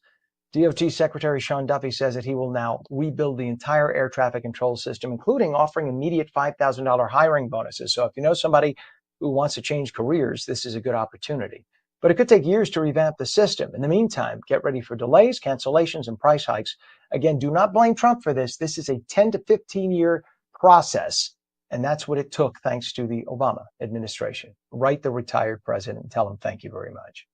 DOT Secretary Sean Duffy says that he will now rebuild the entire air traffic control system, including offering immediate $5,000 hiring bonuses. So if you know somebody who wants to change careers, this is a good opportunity. But it could take years to revamp the system. In the meantime, get ready for delays, cancellations, and price hikes. Again, do not blame Trump for this. This is a 10 to 15-year process. And that's what it took, thanks to the Obama administration. Write the retired president and tell him thank you very much.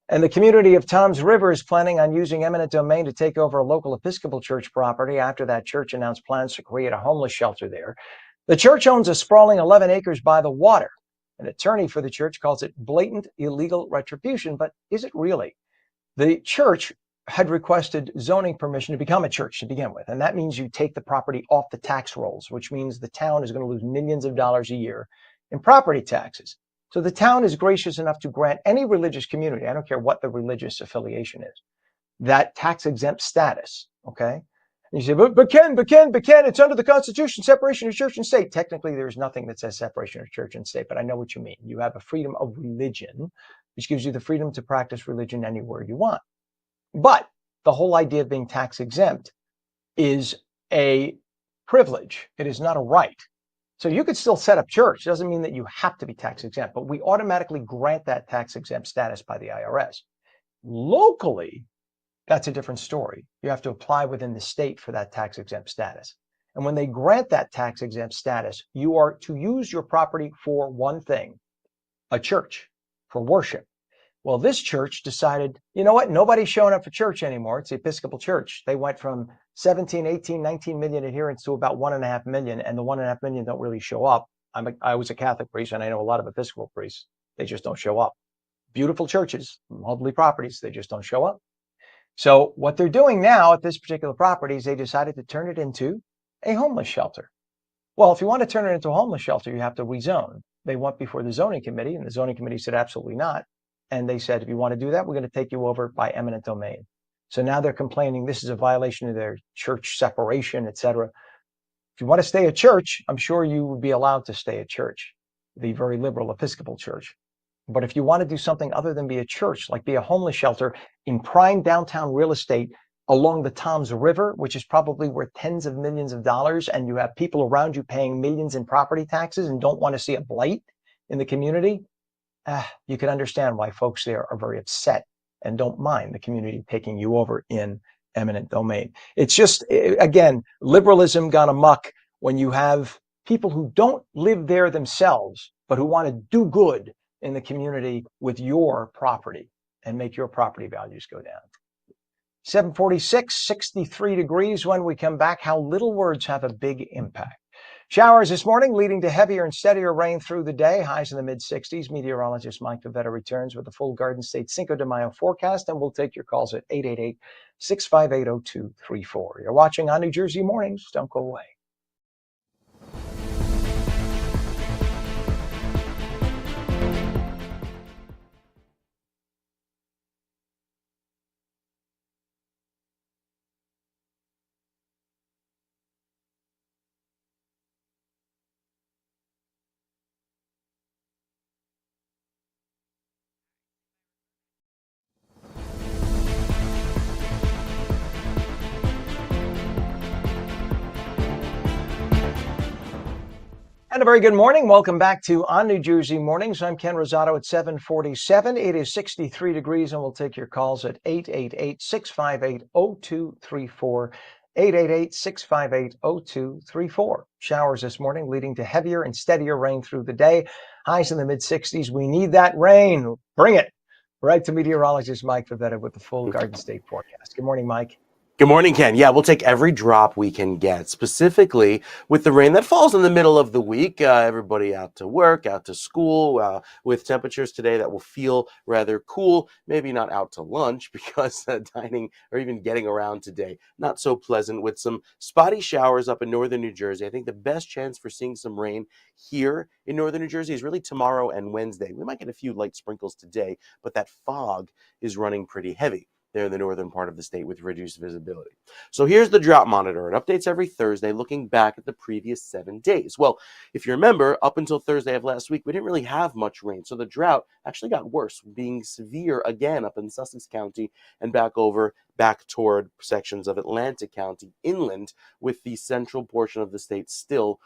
And the community of Toms River is planning on using eminent domain to take over a local Episcopal church property after that church announced plans to create a homeless shelter there. The church owns a sprawling 11 acres by the water. An attorney for the church calls it blatant illegal retribution, but is it really? The church had requested zoning permission to become a church to begin with, and that means you take the property off the tax rolls, which means the town is going to lose millions of dollars a year in property taxes. So the town is gracious enough to grant any religious community, I don't care what the religious affiliation is, that tax exempt status. Okay. And you say, but Ken, it's under the Constitution, separation of church and state. Technically, there's nothing that says separation of church and state, but I know what you mean. You have a freedom of religion, which gives you the freedom to practice religion anywhere you want. But the whole idea of being tax exempt is a privilege. It is not a right. So you could still set up church. It doesn't mean that you have to be tax exempt, but we automatically grant that tax exempt status by the IRS. Locally, that's a different story. You have to apply within the state for that tax exempt status. And when they grant that tax exempt status, you are to use your property for one thing, a church, for worship. Well, this church decided, you know what? Nobody's showing up for church anymore. It's the Episcopal Church. They went from 17, 18, 19 million adherents to about 1.5 million, and the 1.5 million don't really show up. I was a Catholic priest, and I know a lot of Episcopal priests. They just don't show up. Beautiful churches, lovely properties, they just don't show up. So what they're doing now at this particular property is they decided to turn it into a homeless shelter. Well, if you want to turn it into a homeless shelter, you have to rezone. They went before the zoning committee, and the zoning committee said absolutely not. And they said, if you want to do that, we're going to take you over by eminent domain. So now they're complaining this is a violation of their church separation, etc. If you want to stay at church, I'm sure you would be allowed to stay at church, the very liberal Episcopal Church. But if you want to do something other than be a church, like be a homeless shelter in prime downtown real estate along the Toms River, which is probably worth tens of millions of dollars, and you have people around you paying millions in property taxes and don't want to see a blight in the community, you can understand why folks there are very upset and don't mind the community taking you over in eminent domain. It's just, again, liberalism gone amok when you have people who don't live there themselves, but who want to do good in the community with your property and make your property values go down. 746, 63 degrees when we come back. How little words have a big impact. Showers this morning leading to heavier and steadier rain through the day. Highs in the mid-60s. Meteorologist Mike Favetta returns with a full Garden State Cinco de Mayo forecast, and we'll take your calls at 888-658-0234. You're watching on New Jersey Mornings. Don't go away. And a very good morning. Welcome back to On New Jersey Mornings. I'm Ken Rosato at 747. It is 63 degrees, and we'll take your calls at 888-658-0234. 888-658-0234. Showers this morning leading to heavier and steadier rain through the day. Highs in the mid-60s. We need that rain. Bring it. Right to meteorologist Mike Favetta with the full Garden State forecast. Good morning, Mike. Good morning, Ken. Yeah, we'll take every drop we can get, specifically with the rain that falls in the middle of the week. Everybody out to work, out to school, with temperatures today that will feel rather cool. Maybe not out to lunch because dining or even getting around today, not so pleasant, with some spotty showers up in northern New Jersey. I think the best chance for seeing some rain here in northern New Jersey is really tomorrow and Wednesday. We might get a few light sprinkles today, but that fog is running pretty heavy there in the northern part of the state with reduced visibility. So here's the drought monitor. It updates every Thursday looking back at the previous 7 days. Well, if you remember, up until Thursday of last week, we didn't really have much rain. So the drought actually got worse, being severe again up in Sussex County and back toward sections of Atlantic County inland, with the central portion of the state still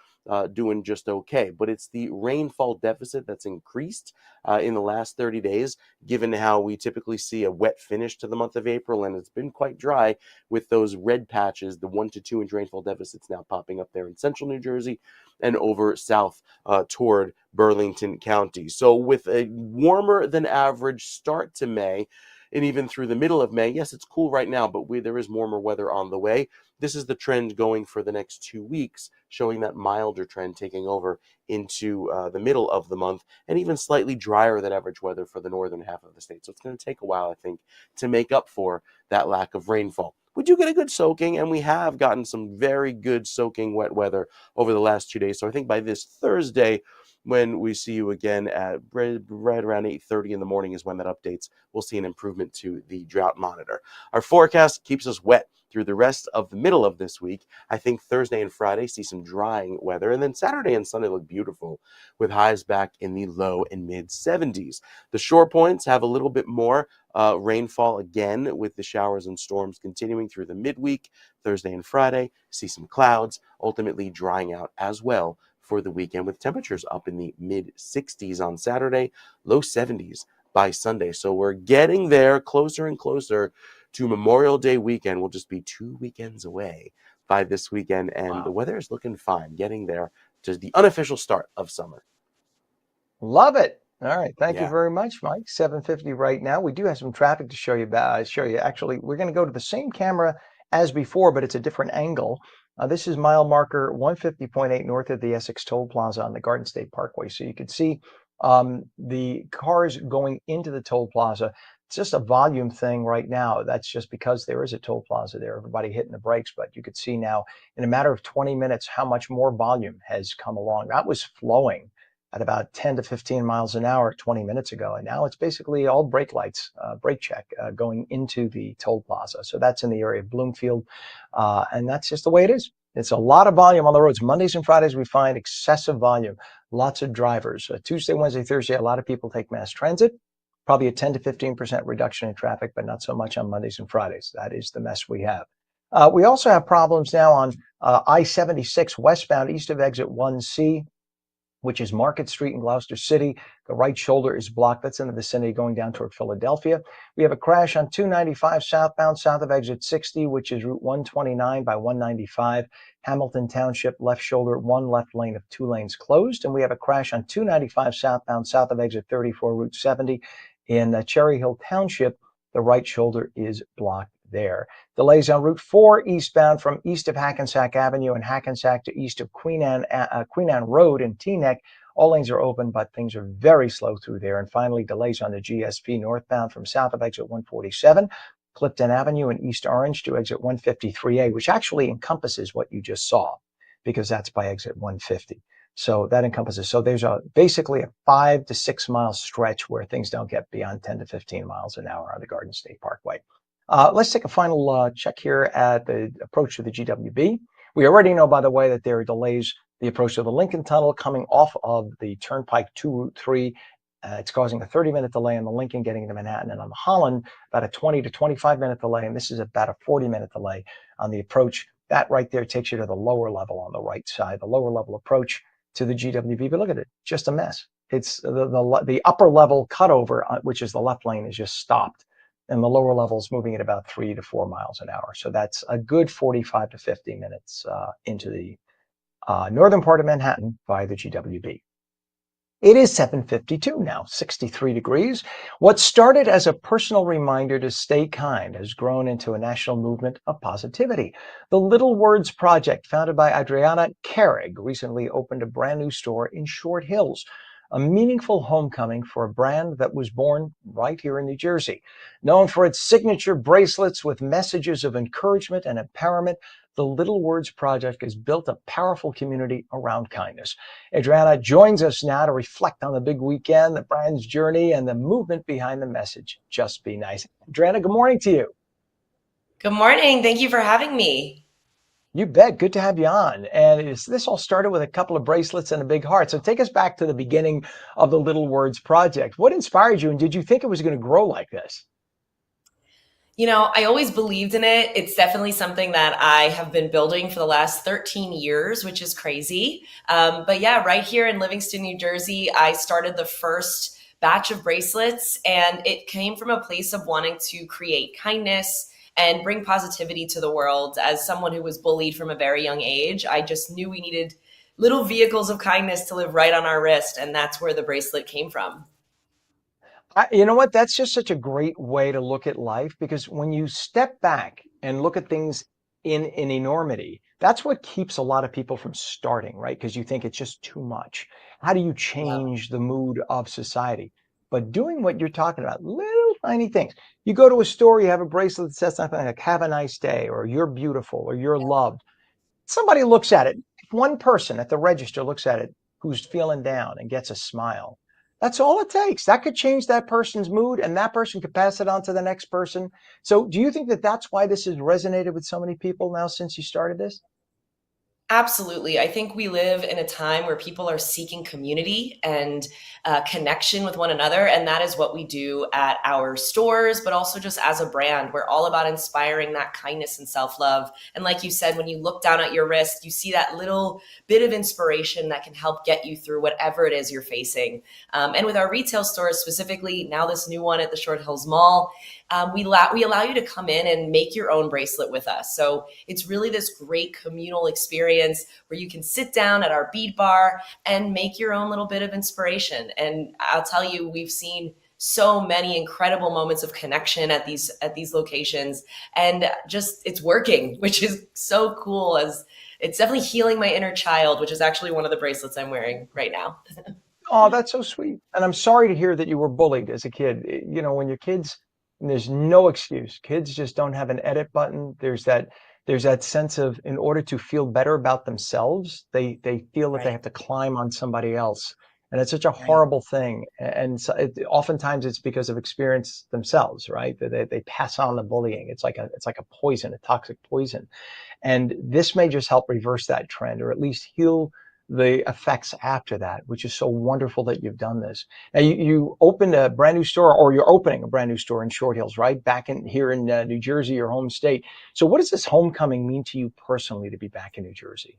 doing just okay. But it's the rainfall deficit that's increased in the last 30 days, given how we typically see a wet finish to the month of April, and it's been quite dry with those red patches, the 1 to 2 inch rainfall deficits now popping up there in central New Jersey and over south toward Burlington County. So with a warmer than average start to May, and even through the middle of May, yes, it's cool right now, but there is warmer weather on the way. This is the trend going for the next 2 weeks, showing that milder trend taking over into the middle of the month, and even slightly drier than average weather for the northern half of the state. So it's going to take a while, I think, to make up for that lack of rainfall. We do get a good soaking, and we have gotten some very good soaking wet weather over the last 2 days. So I think by this Thursday, when we see you again at right around 8:30 in the morning is when that updates. We'll see an improvement to the drought monitor. Our forecast keeps us wet through the rest of the middle of this week. I think Thursday and Friday see some drying weather, and then Saturday and Sunday look beautiful with highs back in the low and mid 70s. The shore points have a little bit more rainfall again, with the showers and storms continuing through the midweek. Thursday and Friday see some clouds, ultimately drying out as well for the weekend, with temperatures up in the mid 60s on Saturday, low 70s by Sunday. So we're getting there, closer and closer to Memorial Day weekend. We'll just be 2 weekends away by this weekend, and the weather is looking fine, getting there to the unofficial start of summer. Love it. All right. Thank you Yeah. very much, Mike. 7:50 right now. We do have some traffic to show you. Actually, we're going to go to the same camera as before, but it's a different angle. This is mile marker 150.8 north of the Essex Toll Plaza on the Garden State Parkway. So you can see the cars going into the toll plaza. It's just a volume thing right now. That's just because there is a toll plaza there. Everybody hitting the brakes, but you could see now in a matter of 20 minutes how much more volume has come along. That was flowing at about 10 to 15 miles an hour 20 minutes ago. And now it's basically all brake lights, brake check going into the toll plaza. So that's in the area of Bloomfield. And that's just the way it is. It's a lot of volume on the roads. Mondays and Fridays, we find excessive volume, lots of drivers. Tuesday, Wednesday, Thursday, a lot of people take mass transit, probably a 10 to 15% reduction in traffic, but not so much on Mondays and Fridays. That is the mess we have. We also have problems now on I-76 westbound east of exit 1C, which is Market Street in Gloucester City. The right shoulder is blocked. That's in the vicinity going down toward Philadelphia. We have a crash on 295 southbound south of exit 60, which is Route 129 by 195. Hamilton Township, left shoulder, one left lane of 2 lanes closed. And we have a crash on 295 southbound south of exit 34, Route 70 in Cherry Hill Township. The right shoulder is blocked there. Delays on Route 4 eastbound from east of Hackensack Avenue and Hackensack to east of Queen Anne Road in Teaneck. All lanes are open, but things are very slow through there. And finally, delays on the GSP northbound from south of exit 147, Clifton Avenue and East Orange to exit 153A, which actually encompasses what you just saw because that's by exit 150. So that encompasses. So there's basically a 5 to 6 mile stretch where things don't get beyond 10 to 15 miles an hour on the Garden State Parkway. Let's take a final check here at the approach to the GWB. We already know, by the way, that there are delays. The approach to the Lincoln Tunnel coming off of the Turnpike to Route 3. It's causing a 30-minute delay on the Lincoln getting to Manhattan, and on the Holland, about a 20 to 25-minute delay. And this is about a 40-minute delay on the approach. That right there takes you to the lower level on the right side, the lower level approach to the GWB. But look at it, just a mess. It's the upper level cutover, which is the left lane, is just stopped. And the lower level is moving at about 3 to 4 miles an hour. So that's a good 45 to 50 minutes into the northern part of Manhattan by the GWB. It is 7:52 now, 63 degrees. What started as a personal reminder to stay kind has grown into a national movement of positivity. The Little Words Project, founded by Adriana Carrig, recently opened a brand new store in Short Hills, a meaningful homecoming for a brand that was born right here in New Jersey. Known for its signature bracelets with messages of encouragement and empowerment, the Little Words Project has built a powerful community around kindness. Adriana joins us now to reflect on the big weekend, the brand's journey, and the movement behind the message, Just Be Nice. Adriana, good morning to you. Good morning. Thank you for having me. You bet. Good to have you on. And this all started with a couple of bracelets and a big heart. So take us back to the beginning of the Little Words Project. What inspired you, and did you think it was going to grow like this? You know, I always believed in it. It's definitely something that I have been building for the last 13 years, which is crazy. But yeah, right here in Livingston, New Jersey, I started the first batch of bracelets, and it came from a place of wanting to create kindness and bring positivity to the world. As someone who was bullied from a very young age, I just knew we needed little vehicles of kindness to live right on our wrist. And that's where the bracelet came from. You know what? That's just such a great way to look at life, because when you step back and look at things in enormity, that's what keeps a lot of people from starting, right? Because you think it's just too much. How do you Yeah. change the mood of society? But doing what you're talking about, little tiny things. You go to a store, you have a bracelet that says something like "Have a nice day," or "You're beautiful," or "You're loved." Somebody looks at it. If one person at the register looks at it, who's feeling down and gets a smile. That's all it takes. That could change that person's mood, and that person could pass it on to the next person. So do you think that that's why this has resonated with so many people now since you started this? Absolutely. I think we live in a time where people are seeking community and connection with one another. And that is what we do at our stores, but also just as a brand. We're all about inspiring that kindness and self love. And like you said, when you look down at your wrist, you see that little bit of inspiration that can help get you through whatever it is you're facing. And with our retail stores specifically, now this new one at the Short Hills Mall, we allow you to come in and make your own bracelet with us. So it's really this great communal experience where you can sit down at our bead bar and make your own little bit of inspiration. And I'll tell you, we've seen so many incredible moments of connection at these locations, and just it's working, which is so cool. As it's definitely healing my inner child, which is actually one of the bracelets I'm wearing right now. Oh, that's so sweet. And I'm sorry to hear that you were bullied as a kid. You know, when you're kids, there's no excuse. Kids just don't have an edit button. There's that sense of, in order to feel better about themselves, they feel that they Right, have to climb on somebody else. And it's such a right, horrible thing. And so oftentimes it's because of experience themselves, right? They pass on the bullying. It's like a poison, a toxic poison. And this may just help reverse that trend, or at least heal the effects after that, which is so wonderful that you've done this. Now, you opened a brand new store, or you're opening a brand new store in Short Hills, right? Back in here in New Jersey, your home state. So what does this homecoming mean to you personally to be back in New Jersey?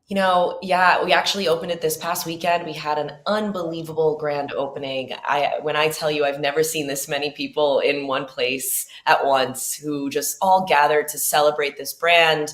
Yeah, we actually opened it this past weekend. We had an unbelievable grand opening. When I tell you, I've never seen this many people in one place at once who just all gathered to celebrate this brand,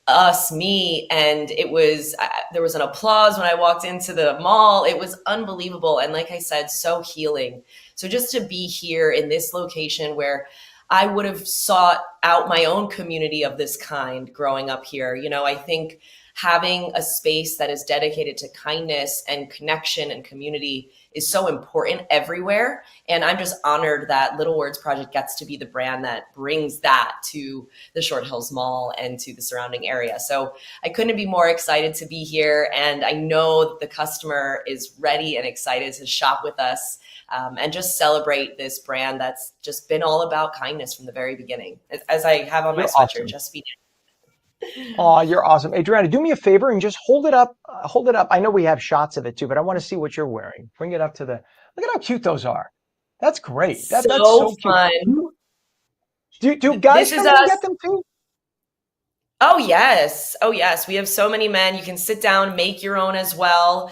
us, me, and there was an applause when I walked into the mall. It was unbelievable. And like I said, so healing. So just to be here in this location where I would have sought out my own community of this kind growing up here. I think having a space that is dedicated to kindness and connection and community is so important everywhere. And I'm just honored that Little Words Project gets to be the brand that brings that to the Short Hills Mall and to the surrounding area. So I couldn't be more excited to be here. And I know that the customer is ready and excited to shop with us, and just celebrate this brand that's just been all about kindness from the very beginning. As I have on my You're sweatshirt, awesome. just be. Oh, you're awesome. Adriana, do me a favor and just hold it up. Hold it up. I know we have shots of it too, but I want to see what you're wearing. Bring it up to look at how cute those are. That's great. That's So so cute. fun. Do guys This is come in and us. get them too? Oh, yes. Oh, yes. We have so many men. You can sit down, make your own as well.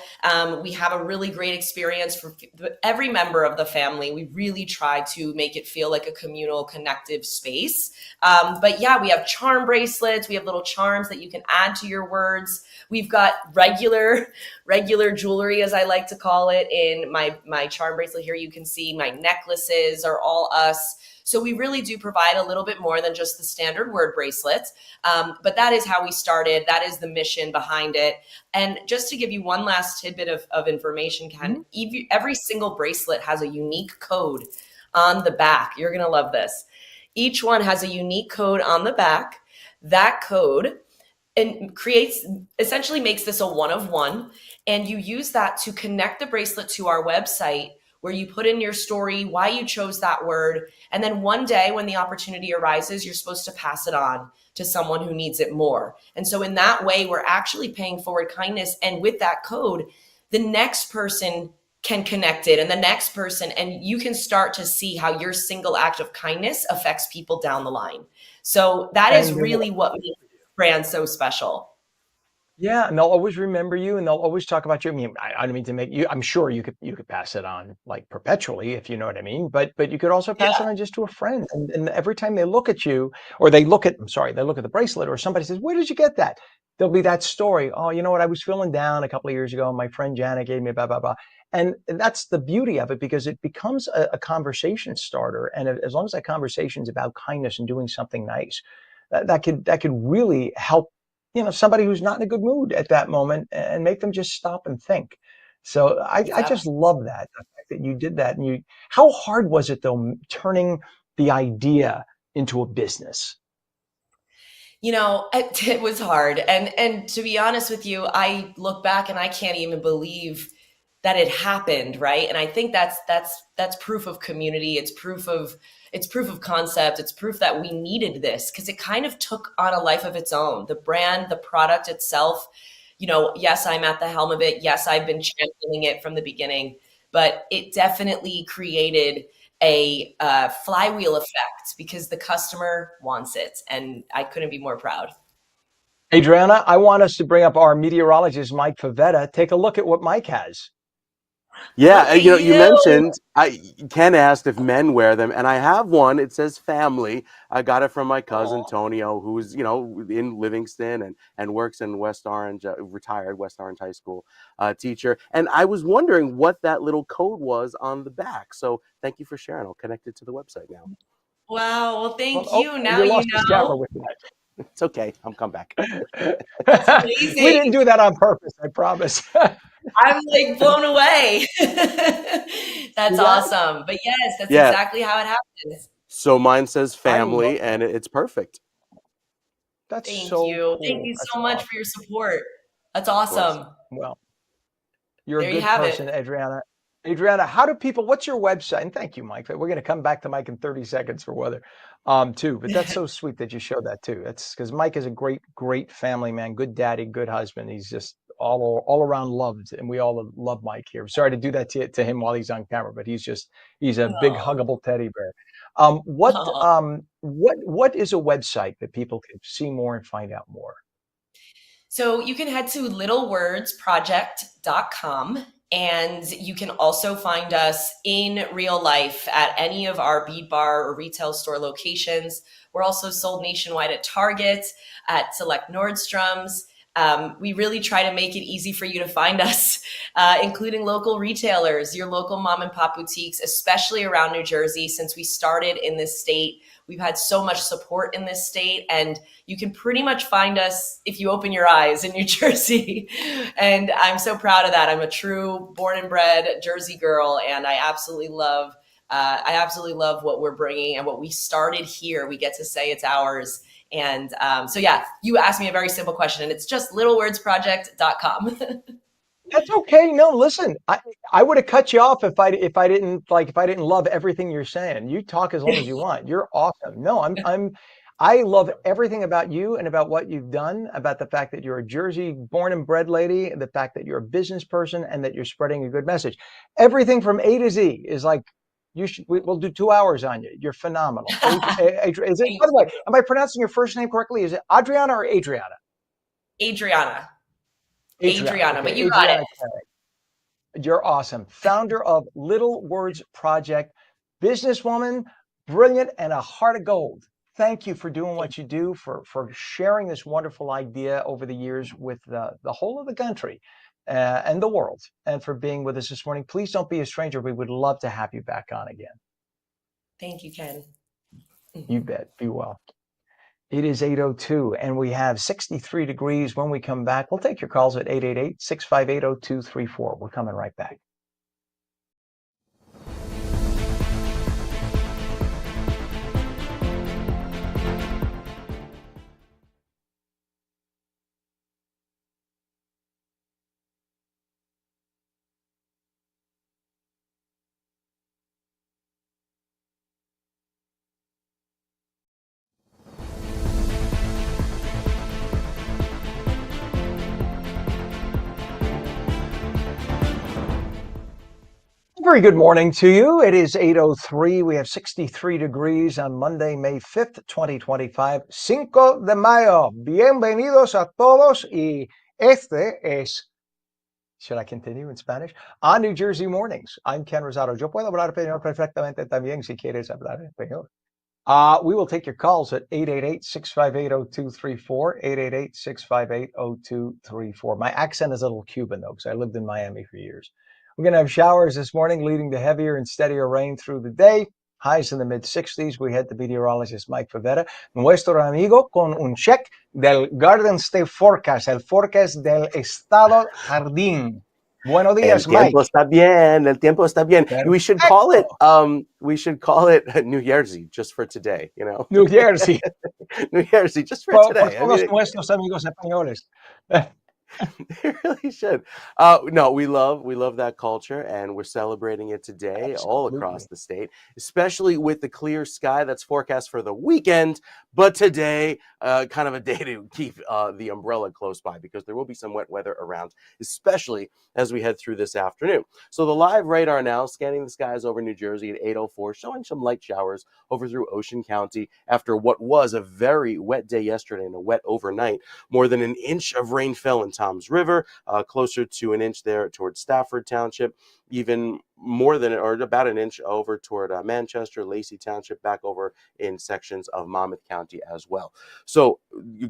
We have a really great experience for every member of the family. We really try to make it feel like a communal, connective space. But yeah, we have charm bracelets. We have little charms that you can add to your words. We've got regular jewelry, as I like to call it, in my charm bracelet here. You can see my necklaces are all us. So we really do provide a little bit more than just the standard word bracelet. But that is how we started. That is the mission behind it. And just to give you one last tidbit of information, Ken, every single bracelet has a unique code on the back. You're going to love this. Each one has a unique code on the back. That code and essentially makes this a one of one. And you use that to connect the bracelet to our website, where you put in your story, why you chose that word. And then one day when the opportunity arises, you're supposed to pass it on to someone who needs it more. And so in that way, we're actually paying forward kindness. And with that code, the next person can connect it, and the next person, and you can start to see how your single act of kindness affects people down the line. So that is And really what makes brand so special. yeah, and they'll always remember you, and they'll always talk about you. I mean, I don't mean to make you. I'm sure you could pass it on like perpetually, if you know what I mean. But you could also pass it Yeah. on just to a friend, and every time they look at you, or they look at, I'm sorry, they look at the bracelet, or somebody says, "Where did you get that?" There'll be that story. Oh, you know what? I was feeling down a couple of years ago. My friend Janet gave me blah blah blah, and that's the beauty of it, because it becomes a conversation starter. And as long as that conversation is about kindness and doing something nice, that could really help, somebody who's not in a good mood at that moment, and make them just stop and think. So I Exactly. just love that, the fact that you did that. And how hard was it though, turning the idea into a business? It was hard. And to be honest with you, I look back and I can't even believe that it happened, right? And I think that's proof of community. It's proof of concept. It's proof that we needed this because it kind of took on a life of its own. The brand, the product itself, yes, I'm at the helm of it. Yes, I've been championing it from the beginning, but it definitely created a flywheel effect because the customer wants it. And I couldn't be more proud. Adriana, I want us to bring up our meteorologist, Mike Favetta. Take a look at what Mike has. Yeah, Look at you you. mentioned Ken asked if men wear them, and I have one. It says family. I got it from my cousin Aw. Tonio, who's in Livingston and works in West Orange, retired West Orange High School teacher. And I was wondering what that little code was on the back. So thank you for sharing. I'll connect it to the website now. Wow. Well, Well, thank oh, you. Now you you lost his camera know. with that. It's okay. I'm come back. That's We didn't amazing. do that on purpose, I promise. I'm like blown away. That's See that? awesome. But yes, that's Yeah. exactly how it happens. So mine says I love family, that. and it's perfect. That's Thank so you. Thank cool. you That's so much for awesome. your support. That's Of course. awesome. Well, you're a There you good have it. person, Adriana. Adriana, what's your website? And thank you, Mike. We're going to come back to Mike in 30 seconds for weather, too. But that's so sweet that you showed that too. That's because Mike is a great, great family man, good daddy, good husband. He's just all around loved, and we all love Mike here. Sorry to do that to him while he's on camera, but he's a big No. huggable teddy bear. Oh. What is a website that people can see more and find out more? So you can head to littlewordsproject.com, and you can also find us in real life at any of our bead bar or retail store locations. We're also sold nationwide at Target, at select Nordstroms. We really try to make it easy for you to find us, including local retailers, your local mom and pop boutiques, especially around New Jersey. Since we started in this state, we've had so much support in this state, and you can pretty much find us if you open your eyes in New Jersey. And I'm so proud of that. I'm a true born and bred Jersey girl, and I absolutely love what we're bringing and what we started here. We get to say it's ours. And so, yeah, you asked me a very simple question, and it's just littlewordsproject.com. That's okay. No, listen, I would have cut you off if I didn't love everything you're saying. You talk as long as you want. You're awesome. No, I love everything about you and about what you've done, about the fact that you're a Jersey born and bred lady, the fact that you're a business person and that you're spreading a good message. Everything from A to Z is like we'll do 2 hours on you. You're phenomenal. By the way, am I pronouncing your first name correctly? Is it Adriana or Adriana? Adriana. Adriana, But okay. you got it. Adriana, you're awesome. Founder of Little Words Project, businesswoman, brilliant, and a heart of gold. Thank you for doing what you do, for sharing this wonderful idea over the years with the whole of the country and the world, and for being with us this morning. Please don't be a stranger. We would love to have you back on again. Thank you, Ken. You bet. Be well. It is 8:02 and we have 63 degrees. When we come back, we'll take your calls at 888-658-0234. We're coming right back. Very good morning to you. It is 8:03. We have 63 degrees on Monday, May 5th, 2025. Cinco de Mayo. Bienvenidos a todos. Y este es, should I continue in Spanish? ONNJ Jersey Mornings. I'm Ken Rosato. Yo puedo hablar español perfectamente también si quieres hablar español. We will take your calls at 888-658-0234, 888-658-0234. My accent is a little Cuban, though, because I lived in Miami for years. We're going to have showers this morning, leading to heavier and steadier rain through the day. Highs in the mid-60s. We had the meteorologist Mike Favetta, nuestro amigo, con un check del Garden State Forecast, el forecast del Estado Jardín. Buenos El dias, Mike. tiempo está bien. El tiempo está bien. We should call it. Perfecto. We should call it New Jersey just for today. You know, New Jersey. New Jersey just for Por today. I todos mean, nuestros amigos españoles. they really should. No, we love that culture, and we're celebrating it today all across Absolutely. the state, especially with the clear sky that's forecast for the weekend. But today, kind of a day to keep the umbrella close by, because there will be some wet weather around, especially as we head through this afternoon. So the live radar now scanning the skies over New Jersey at 8:04, showing some light showers over through Ocean County after what was a very wet day yesterday and a wet overnight. More than an inch of rain fell in Toms River, closer to an inch there towards Stafford Township, even more than, or about an inch over toward Manchester, Lacey Township, back over in sections of Monmouth County as well. So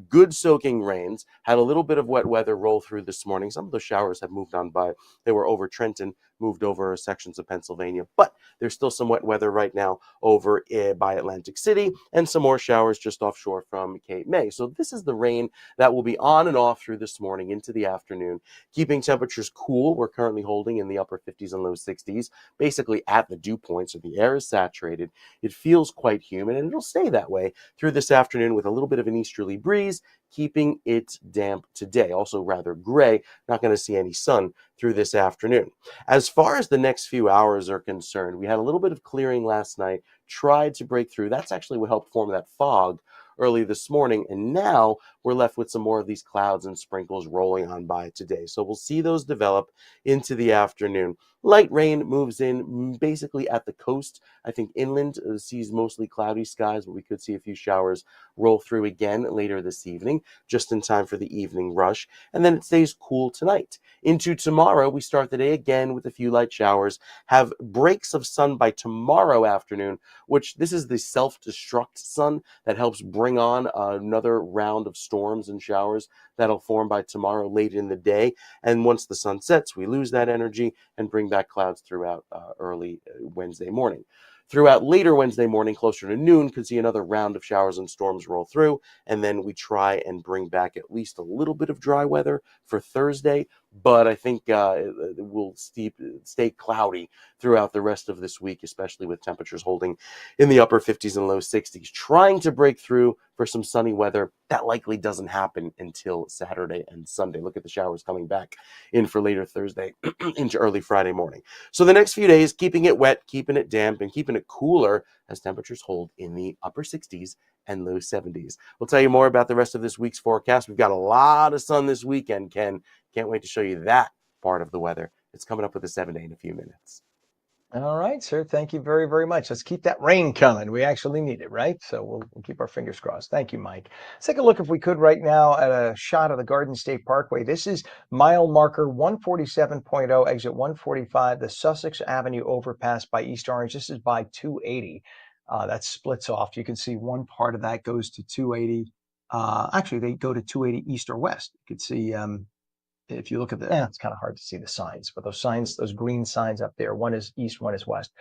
good soaking rains. Had a little bit of wet weather roll through this morning. Some of those showers have moved on by. They were over Trenton, moved over sections of Pennsylvania, but there's still some wet weather right now over by Atlantic City, and some more showers just offshore from Cape May. So this is the rain that will be on and off through this morning into the afternoon, keeping temperatures cool. We're currently holding in the upper 50s and low 60s, basically at the dew point, so the air is saturated. It feels quite humid, and it'll stay that way through this afternoon with a little bit of an easterly breeze, keeping it damp today. Also rather gray, not going to see any sun through this afternoon. As far as the next few hours are concerned, we had a little bit of clearing last night, tried to break through. That's actually what helped form that fog early this morning, and now we're left with some more of these clouds and sprinkles rolling on by today. So we'll see those develop into the afternoon. Light rain moves in basically at the coast. I think inland sees mostly cloudy skies, but we could see a few showers roll through again later this evening, just in time for the evening rush. And then it stays cool tonight. Into tomorrow, we start the day again with a few light showers, have breaks of sun by tomorrow afternoon, which this is the self-destruct sun that helps bring on another round of storms and showers that'll form by tomorrow late in the day. And once the sun sets, we lose that energy and bring back clouds throughout early Wednesday morning. Throughout later Wednesday morning, closer to noon, could see another round of showers and storms roll through, and then we try and bring back at least a little bit of dry weather for Thursday, but I think it will stay cloudy throughout the rest of this week, especially with temperatures holding in the upper 50s and low 60s. Trying to break through for some sunny weather, that likely doesn't happen until Saturday and Sunday. Look at the showers coming back in for later Thursday into early Friday morning. So the next few days, keeping it wet, keeping it damp, and keeping it cooler as temperatures hold in the upper 60s and low 70s. We'll tell you more about the rest of this week's forecast. We've got a lot of sun this weekend, Ken. Can't wait to show you that part of the weather. It's coming up with a 7-day in a few minutes. All right, sir. Thank you very, very much. Let's keep that rain coming. We actually need it, right? So we'll keep our fingers crossed. Thank you, Mike. Let's take a look, if we could, right now at a shot of the Garden State Parkway. This is mile marker 147.0, exit 145, the Sussex Avenue overpass by East Orange. This is by 280. That splits off. You can see one part of that goes to 280. Actually, they go to 280 east or west. You can see if you look at it's kind of hard to see the signs, but those signs, those green signs up there, one is east, one is west.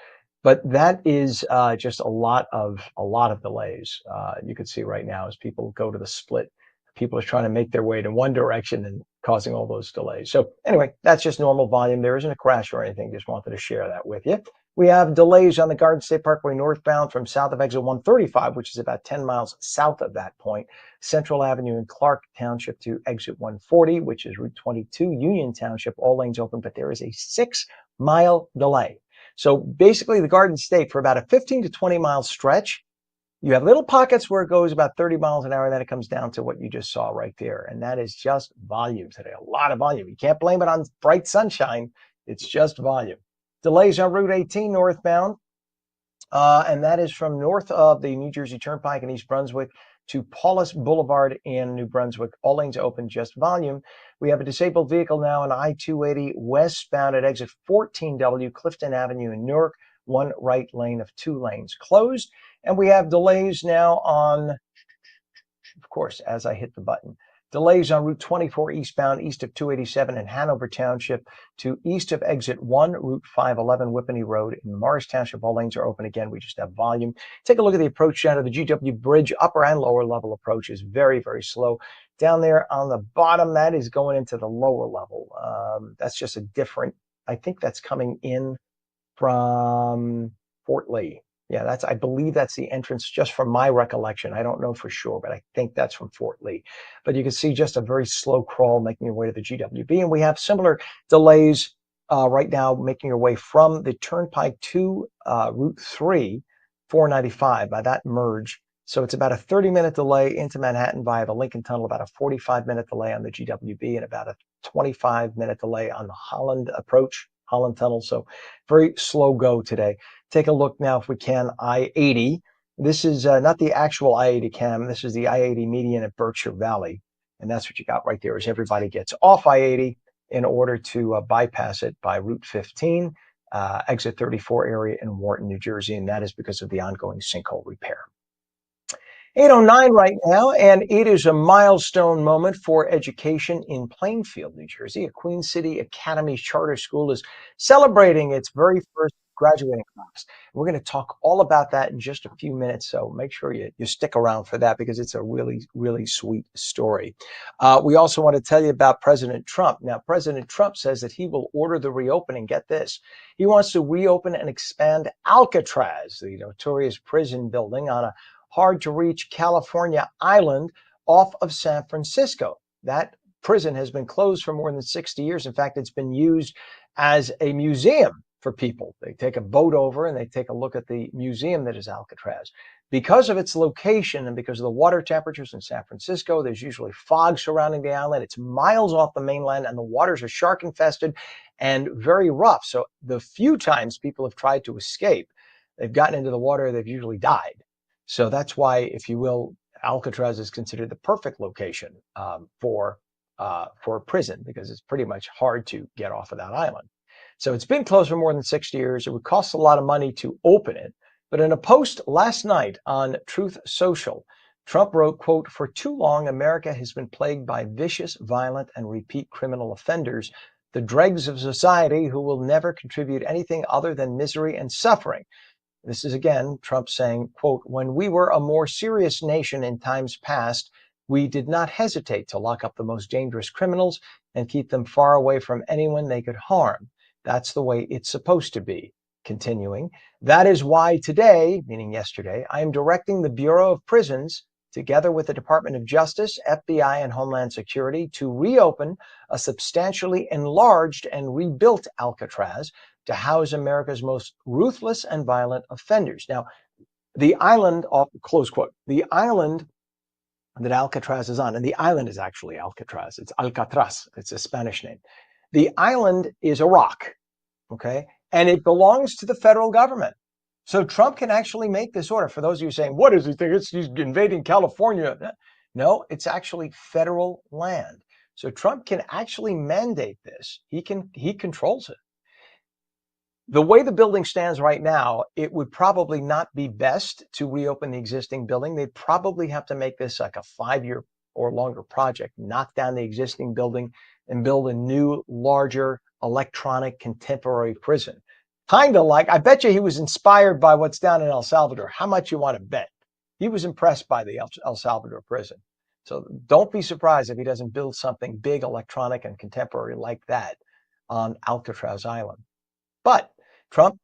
But that is just a lot of delays. You can see right now as people go to the split, people are trying to make their way in one direction and causing all those delays. So anyway, that's just normal volume. There isn't a crash or anything. Just wanted to share that with you. We have delays on the Garden State Parkway northbound from south of exit 135, which is about 10 miles south of that point. Central Avenue in Clark Township to exit 140, which is Route 22, Union Township, all lanes open, but there is a 6-mile delay. So basically the Garden State, for about a 15 to 20 mile stretch, you have little pockets where it goes about 30 miles an hour, and then it comes down to what you just saw right there. And that is just volume today, a lot of volume. You can't blame it on bright sunshine. It's just volume. Delays on Route 18 northbound, and that is from north of the New Jersey Turnpike in East Brunswick to Paulus Boulevard in New Brunswick. All lanes open, just volume. We have a disabled vehicle now on I-280 westbound at exit 14W, Clifton Avenue in Newark. One right lane of 2 lanes closed. And we have delays now on, of course, as I hit the button, delays on Route 24 eastbound, east of 287 in Hanover Township to east of exit 1, Route 511, Whippany Road in Morris Township. All lanes are open again. We just have volume. Take a look at the approach out of the GW Bridge. Upper and lower level approach is very, very slow. Down there on the bottom, that is going into the lower level. That's just a different, I think that's coming in from Fort Lee. Yeah, I believe that's the entrance, just from my recollection. I don't know for sure, but I think that's from Fort Lee. But you can see just a very slow crawl making your way to the GWB. And we have similar delays right now making your way from the Turnpike to Route 3, 495 by that merge. So it's about a 30-minute delay into Manhattan via the Lincoln Tunnel, about a 45-minute delay on the GWB, and about a 25-minute delay on the Holland approach, Holland Tunnel. So very slow go today. Take a look now, if we can, I-80. This is not the actual I-80 cam. This is the I-80 median at Berkshire Valley. And that's what you got right there, is everybody gets off I-80 in order to bypass it by Route 15, exit 34 area in Wharton, New Jersey. And that is because of the ongoing sinkhole repair. 8:09 right now, and it is a milestone moment for education in Plainfield, New Jersey. A Queen City Academy charter school is celebrating its very first graduating class. We're going to talk all about that in just a few minutes, so make sure you stick around for that, because it's a really, really sweet story. We also want to tell you about President Trump. Now, President Trump says that he will order the reopening. Get this. He wants to reopen and expand Alcatraz, the notorious prison building on a hard-to-reach California island off of San Francisco. That prison has been closed for more than 60 years. In fact, it's been used as a museum for people. They take a boat over and they take a look at the museum that is Alcatraz. Because of its location and because of the water temperatures in San Francisco, there's usually fog surrounding the island. It's miles off the mainland, and the waters are shark infested and very rough. So the few times people have tried to escape, they've gotten into the water, they've usually died. So that's why, if you will, Alcatraz is considered the perfect location for a prison, because it's pretty much hard to get off of that island. So it's been closed for more than 60 years. It would cost a lot of money to open it. But in a post last night on Truth Social, Trump wrote, quote, "For too long, America has been plagued by vicious, violent, and repeat criminal offenders, the dregs of society who will never contribute anything other than misery and suffering." This is again Trump saying, quote, "When we were a more serious nation in times past, we did not hesitate to lock up the most dangerous criminals and keep them far away from anyone they could harm. That's the way it's supposed to be." Continuing, "That is why today," meaning yesterday, "I am directing the Bureau of Prisons, together with the Department of Justice, FBI, and Homeland Security, to reopen a substantially enlarged and rebuilt Alcatraz to house America's most ruthless and violent offenders." Now, the island, close quote, the island that Alcatraz is on, and the island is actually Alcatraz, it's Alcatraz, it's a Spanish name. The island is a rock, okay? And it belongs to the federal government. So Trump can actually make this order. For those of you saying, what does he think? He's invading California. No, it's actually federal land. So Trump can actually mandate this. He controls it. The way the building stands right now, it would probably not be best to reopen the existing building. They'd probably have to make this like a 5-year or longer project, knock down the existing building and build a new, larger, electronic, contemporary prison. Kind of like, I bet you he was inspired by what's down in El Salvador. How much you want to bet? He was impressed by the El Salvador prison. So don't be surprised if he doesn't build something big, electronic, and contemporary like that on Alcatraz Island. But Trump,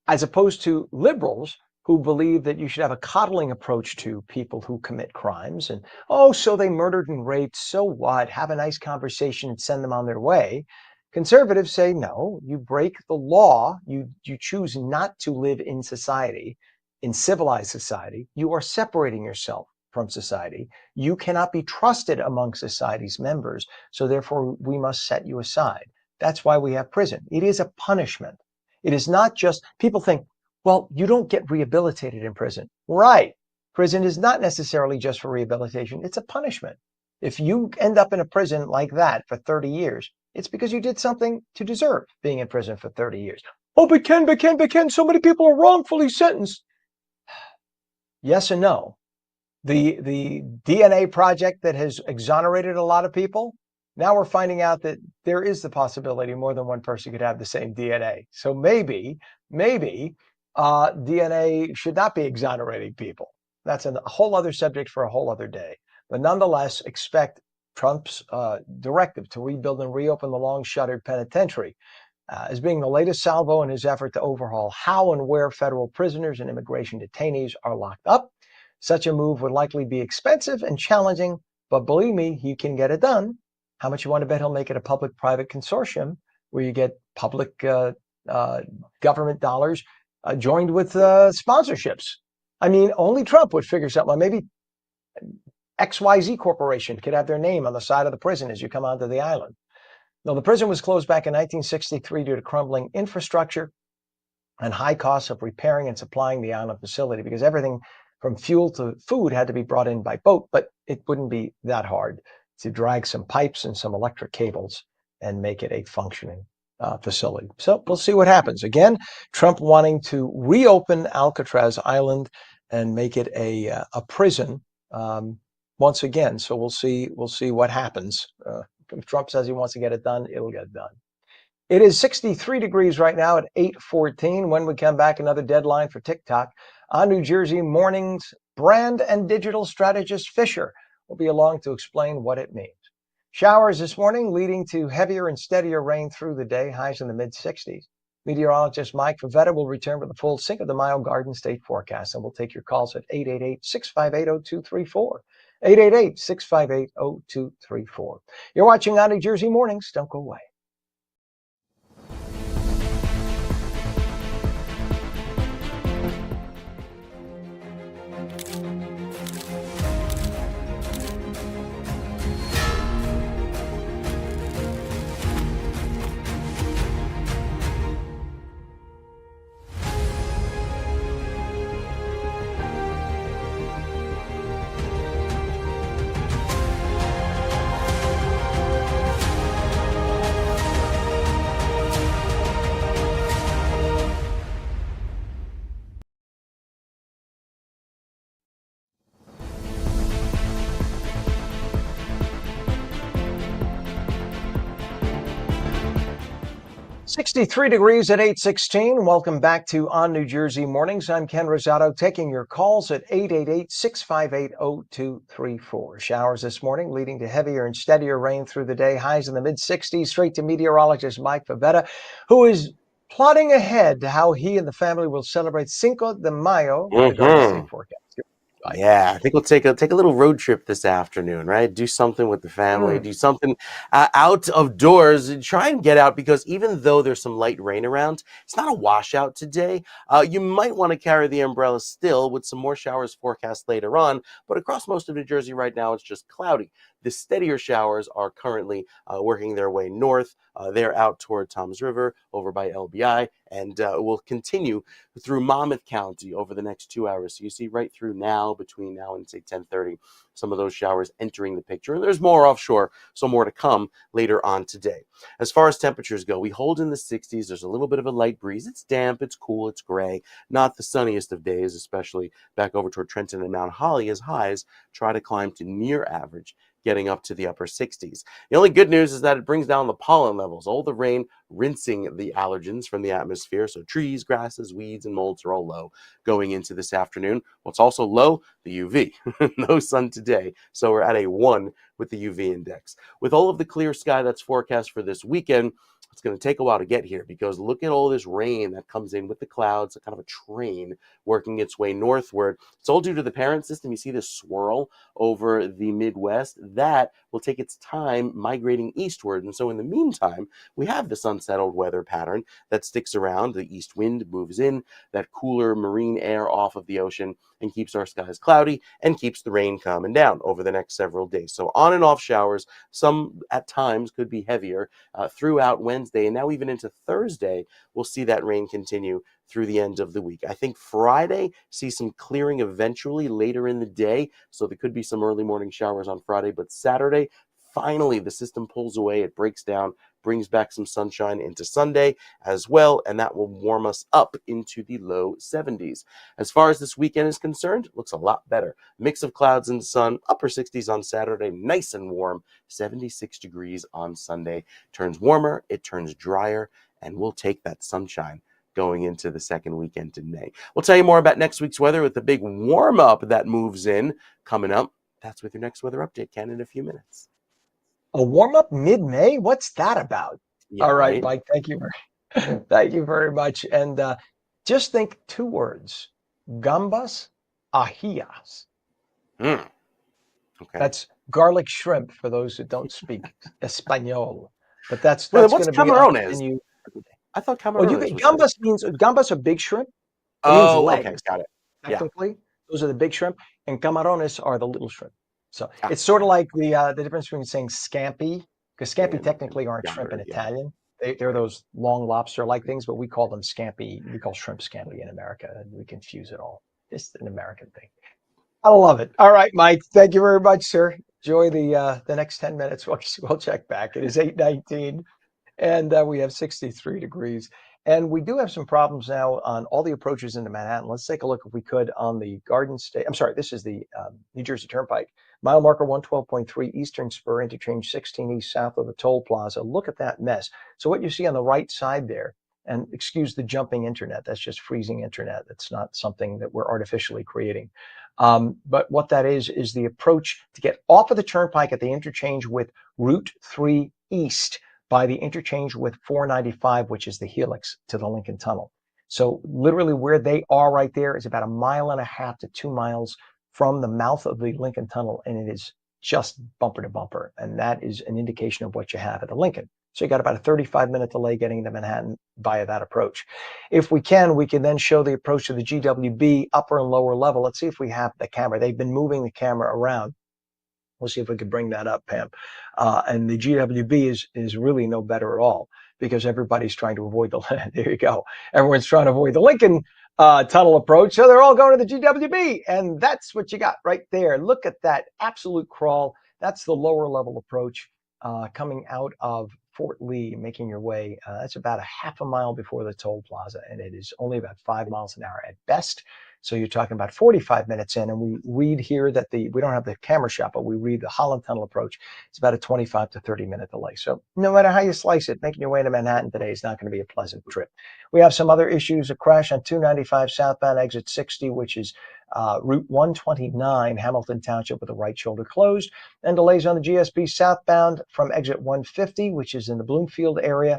as opposed to liberals who believe that you should have a coddling approach to people who commit crimes, and, oh, so they murdered and raped, so what? Have a nice conversation and send them on their way. Conservatives say, no, you break the law. You choose not to live in society, in civilized society. You are separating yourself from society. You cannot be trusted among society's members. So therefore, we must set you aside. That's why we have prison. It is a punishment. It is not just, people think, well, you don't get rehabilitated in prison. Right. Prison is not necessarily just for rehabilitation. It's a punishment. If you end up in a prison like that for 30 years, it's because you did something to deserve being in prison for 30 years. Oh, but Ken, so many people are wrongfully sentenced. Yes and no. The DNA project that has exonerated a lot of people, now we're finding out that there is the possibility more than one person could have the same DNA. So maybe DNA should not be exonerating people. That's a whole other subject for a whole other day. But nonetheless, expect Trump's directive to rebuild and reopen the long-shuttered penitentiary as being the latest salvo in his effort to overhaul how and where federal prisoners and immigration detainees are locked up. Such a move would likely be expensive and challenging, but believe me, he can get it done. How much you want to bet he'll make it a public-private consortium where you get public government dollars joined with sponsorships? I mean, only Trump would figure something out. Maybe XYZ Corporation could have their name on the side of the prison as you come onto the island. No, the prison was closed back in 1963 due to crumbling infrastructure and high costs of repairing and supplying the island facility, because everything from fuel to food had to be brought in by boat, but it wouldn't be that hard to drag some pipes and some electric cables and make it a functioning facility. So we'll see what happens. Again, Trump wanting to reopen Alcatraz Island and make it a prison once again. So we'll see what happens. If Trump says he wants to get it done, it'll get done. It is 63 degrees right now at 8:14. When we come back, another deadline for TikTok. On New Jersey Mornings, brand and digital strategist Fisher will be along to explain what it means. Showers this morning leading to heavier and steadier rain through the day, highs in the mid-60s. Meteorologist Mike Favetta will return with a full Cinco de Mayo Garden State forecast, and we'll take your calls at 888-658-0234. 888-658-0234. You're watching On New Jersey Mornings. Don't go away. .63 degrees at 8:16. Welcome back to On New Jersey Mornings. I'm Ken Rosato, taking your calls at 888-658-0234. Showers this morning leading to heavier and steadier rain through the day, highs in the mid-60s. Straight to meteorologist Mike Favetta, who is plotting ahead to how he and the family will celebrate Cinco de Mayo with the Garden State forecast. Yeah, I think we'll take a little road trip this afternoon, right? Do something with the family, do something out of doors, and try and get out, because even though there's some light rain around, it's not a washout today. You might want to carry the umbrella still, with some more showers forecast later on, but across most of New Jersey right now, it's just cloudy. The steadier showers are currently working their way north. They're out toward Toms River, over by LBI, and will continue through Monmouth County over the next 2 hours. So you see right through now, between now and say 10:30, some of those showers entering the picture. And there's more offshore, so more to come later on today. As far as temperatures go, we hold in the 60s. There's a little bit of a light breeze. It's damp, it's cool, it's gray. Not the sunniest of days, especially back over toward Trenton and Mount Holly, as highs try to climb to near average, getting up to the upper 60s. The only good news is that it brings down the pollen levels. All the rain rinsing the allergens from the atmosphere. So trees, grasses, weeds, and molds are all low going into this afternoon. What's also low? The UV. No sun today. So we're at a 1 with the UV index. With all of the clear sky that's forecast for this weekend, it's going to take a while to get here, because look at all this rain that comes in with the clouds, a kind of a train working its way northward. It's all due to the parent system. You see this swirl over the Midwest. That will take its time migrating eastward. And so in the meantime, we have this unsettled weather pattern that sticks around. The east wind moves in, that cooler marine air off of the ocean, and keeps our skies cloudy and keeps the rain coming down over the next several days. So on and off showers, some at times could be heavier throughout Wednesday, and now even into Thursday, we'll see that rain continue through the end of the week. I think Friday see some clearing eventually later in the day, so there could be some early morning showers on Friday, but Saturday, finally the system pulls away, it breaks down, brings back some sunshine into Sunday as well, and that will warm us up into the low 70s. As far as this weekend is concerned, it looks a lot better. Mix of clouds and sun, upper 60s on Saturday, nice and warm, 76 degrees on Sunday. Turns warmer, it turns drier, and we'll take that sunshine going into the second weekend in May. We'll tell you more about next week's weather with the big warm-up that moves in coming up. That's with your next weather update, Ken, in a few minutes. A warm up mid-May? What's that about? Yeah, All right, right. Mike. Thank you. Thank you very much. And just think 2 words: gambas ahias. Okay. That's garlic shrimp for those who don't speak Espanol. But that's Well, then going what's to be on the camarones? menu. I thought Well, camarones was the. gambas are big shrimp. It means Oh, okay, legs, got it. Yeah. technically. Those are the big shrimp, and camarones are the little shrimp. So Ah, it's sort of like the difference between saying scampi, because scampi and technically aren't shrimp in gambler, yeah. Italian. They're Right. those long lobster-like things, but we call them scampi. We call shrimp scampi in America, and we confuse it all. It's an American thing. I love it. All right, Mike. Thank you very much, sir. Enjoy the next 10 minutes. We'll check back. It is 8:19. And we have 63 degrees. And we do have some problems now on all the approaches into Manhattan. Let's take a look, if we could, on the Garden State. I'm sorry, this is the New Jersey Turnpike. Mile marker 112.3 Eastern Spur, interchange 16 East, south of the toll plaza. Look at that mess. So what you see on the right side there, and excuse the jumping internet, that's just freezing internet. That's not something that we're artificially creating. But what that is the approach to get off of the turnpike at the interchange with Route 3 East, by the interchange with 495, which is the helix to the Lincoln Tunnel. So literally where they are right there is about 1.5 to 2 miles from the mouth of the Lincoln Tunnel, and it is just bumper to bumper. And that is an indication of what you have at the Lincoln. So you got about a 35-minute delay getting to Manhattan via that approach. If we can then show the approach to the GWB upper and lower level. Let's see if we have the camera. They've been moving the camera around. We'll see if we can bring that up, Pam. And the GWB is really no better at all, because everybody's trying to avoid the, there you go. Everyone's trying to avoid the Lincoln Tunnel approach. So they're all going to the GWB. And that's what you got right there. Look at that absolute crawl. That's the lower level approach coming out of Fort Lee, making your way. That's about a half a mile before the toll plaza. And it is only about 5 miles an hour at best. So you're talking about 45 minutes in, and we read here that we don't have the camera shot, but we read the Holland Tunnel approach. It's about a 25 to 30-minute delay. So no matter how you slice it, making your way to Manhattan today is not going to be a pleasant trip. We have some other issues: a crash on 295 southbound exit 60, which is Route 129, Hamilton Township, with the right shoulder closed, and delays on the GSP southbound from exit 150, which is in the Bloomfield area,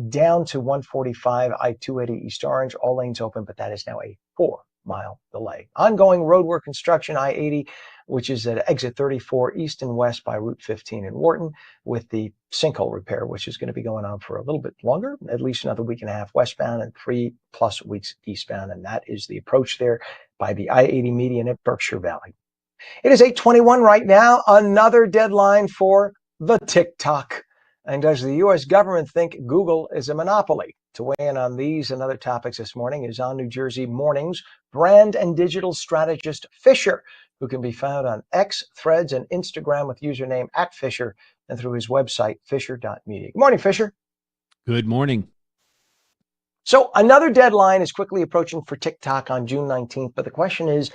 down to 145 I-280 East Orange. All lanes open, but that is now a 4-mile delay. Ongoing roadwork construction, I-80, which is at exit 34 east and west by Route 15 in Wharton, with the sinkhole repair, which is going to be going on for a little bit longer, at least another week and a half westbound and 3+ weeks eastbound. And that is the approach there by the I-80 median at Berkshire Valley. It is 8:21 right now. Another deadline for the TikTok. And does the U.S. government think Google is a monopoly? To weigh in on these and other topics this morning is ONNJ Mornings brand and digital strategist Fisher, who can be found on X, Threads, and Instagram with username @Fisher, and through his website, fisher.media. Good morning, Fisher. Good morning. So another deadline is quickly approaching for TikTok on June 19th. But the question is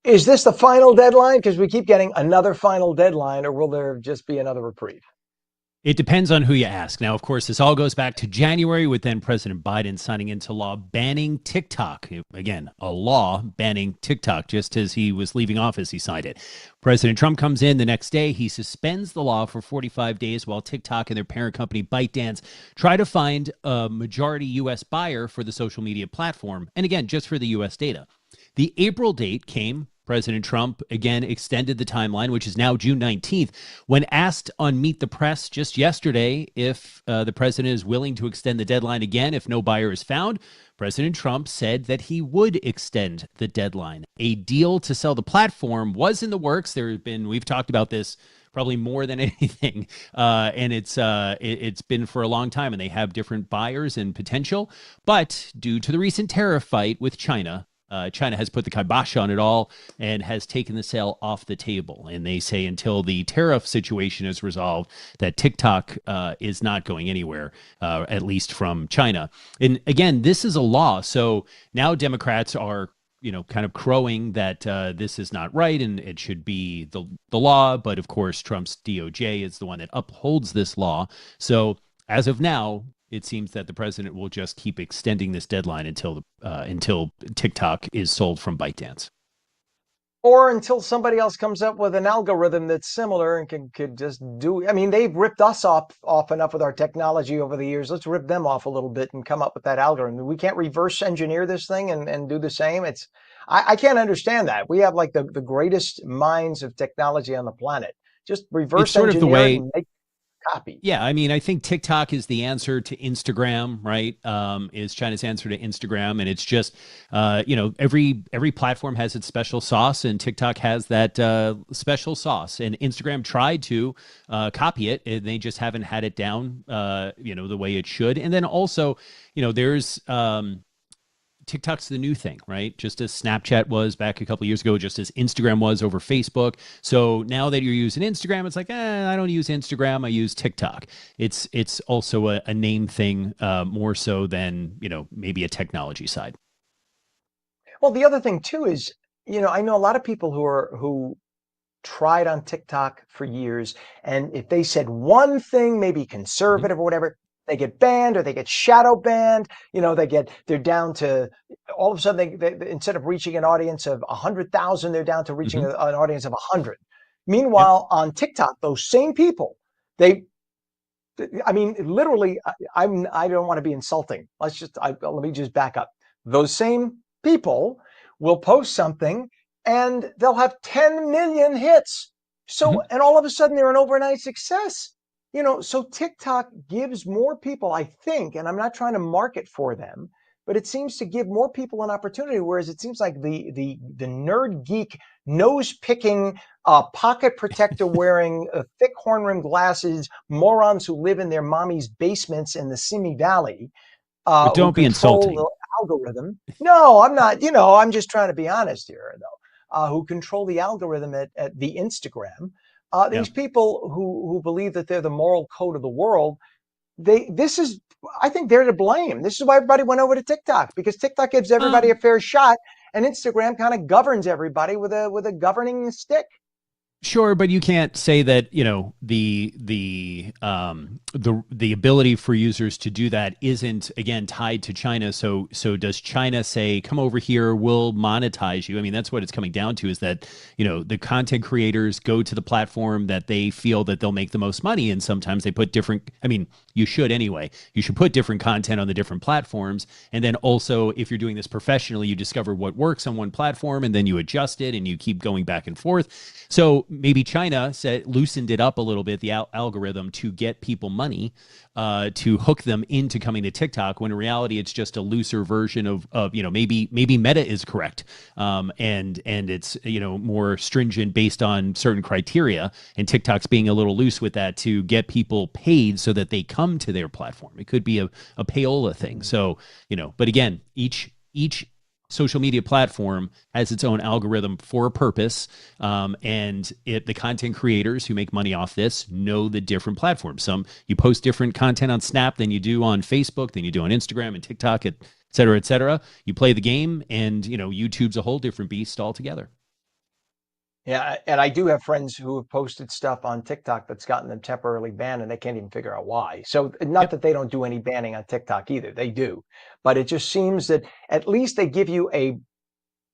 this the final deadline? Because we keep getting another final deadline, or will there just be another reprieve? It depends on who you ask. Now, of course, this all goes back to January, with then President Biden signing into law banning TikTok. Again, a law banning TikTok. Just as he was leaving office, he signed it. President Trump comes in the next day. He suspends the law for 45 days while TikTok and their parent company ByteDance try to find a majority U.S. buyer for the social media platform. And again, just for the U.S. data. The April date came. President Trump again extended the timeline, which is now June 19th. When asked on Meet the Press just yesterday if the president is willing to extend the deadline again if no buyer is found, President Trump said that he would extend the deadline. A deal to sell the platform was in the works. We've talked about this probably more than anything, and it's been for a long time, and they have different buyers and potential. But due to the recent tariff fight with China, China has put the kibosh on it all and has taken the sale off the table. And they say until the tariff situation is resolved, that TikTok is not going anywhere, at least from China. And again, this is a law. So now Democrats are, kind of crowing that this is not right and it should be the law. But of course, Trump's DOJ is the one that upholds this law. So as of now, it seems that the president will just keep extending this deadline until TikTok is sold from ByteDance. or until somebody else comes up with an algorithm that's similar and could just do. I mean, they've ripped us off enough with our technology over the years. Let's rip them off a little bit and come up with that algorithm. We can't reverse engineer this thing and do the same. I can't understand that. We have like the greatest minds of technology on the planet. Just It's reverse sort of the engineer it way. and make a copy. Yeah, I mean, I think TikTok is the answer to Instagram, right? Is China's answer to Instagram, and it's just, every platform has its special sauce, and TikTok has that special sauce. And Instagram tried to copy it, and they just haven't had it down, the way it should. And then also, there's TikTok's the new thing, right? Just as Snapchat was back a couple of years ago, just as Instagram was over Facebook. So now that you're using Instagram, it's like, I don't use Instagram, I use TikTok. It's also a name thing, more so than, maybe a technology side. Well, the other thing too is, I know a lot of people who tried on TikTok for years, and if they said one thing, maybe conservative or whatever, they get banned or they get shadow banned. They're down to, all of a sudden they instead of reaching an audience of 100,000, they're down to reaching an audience of 100. Meanwhile, on TikTok, those same people, I mean, literally, I don't want to be insulting. Let me just back up. Those same people will post something and they'll have 10 million hits. So, and all of a sudden they're an overnight success. So TikTok gives more people, I think, and I'm not trying to market for them, but it seems to give more people an opportunity. Whereas it seems like the nerd geek, nose picking, pocket protector wearing, thick horn rimmed glasses, morons who live in their mommy's basements in the Simi Valley, But who don't be control insulting. the algorithm. No, I'm not. I'm just trying to be honest here, though. Who control the algorithm at the Instagram? These people who believe that they're the moral code of the world, I think they're to blame. This is why everybody went over to TikTok, because TikTok gives everybody a fair shot, and Instagram kind of governs everybody with a governing stick. Sure, but you can't say that, the ability for users to do that isn't, again, tied to China. So does China say, come over here, we'll monetize you? I mean, that's what it's coming down to, is that, the content creators go to the platform that they feel that they'll make the most money. And sometimes they put different, I mean, you should anyway, you should put different content on the different platforms. And then also, if you're doing this professionally, you discover what works on one platform and then you adjust it and you keep going back and forth. So maybe China loosened it up a little bit, the algorithm, to get people money, to hook them into coming to TikTok, when in reality it's just a looser version of maybe Meta is correct, and it's more stringent based on certain criteria, and TikTok's being a little loose with that to get people paid so that they come to their platform. It could be a payola thing. So but again, each social media platform has its own algorithm for a purpose, and the content creators who make money off this know the different platforms. You post different content on Snap than you do on Facebook, than you do on Instagram and TikTok, et cetera, et cetera. You play the game, and YouTube's a whole different beast altogether. Yeah, and I do have friends who have posted stuff on TikTok that's gotten them temporarily banned, and they can't even figure out why. So not that they don't do any banning on TikTok either. They do. But it just seems that at least they give you and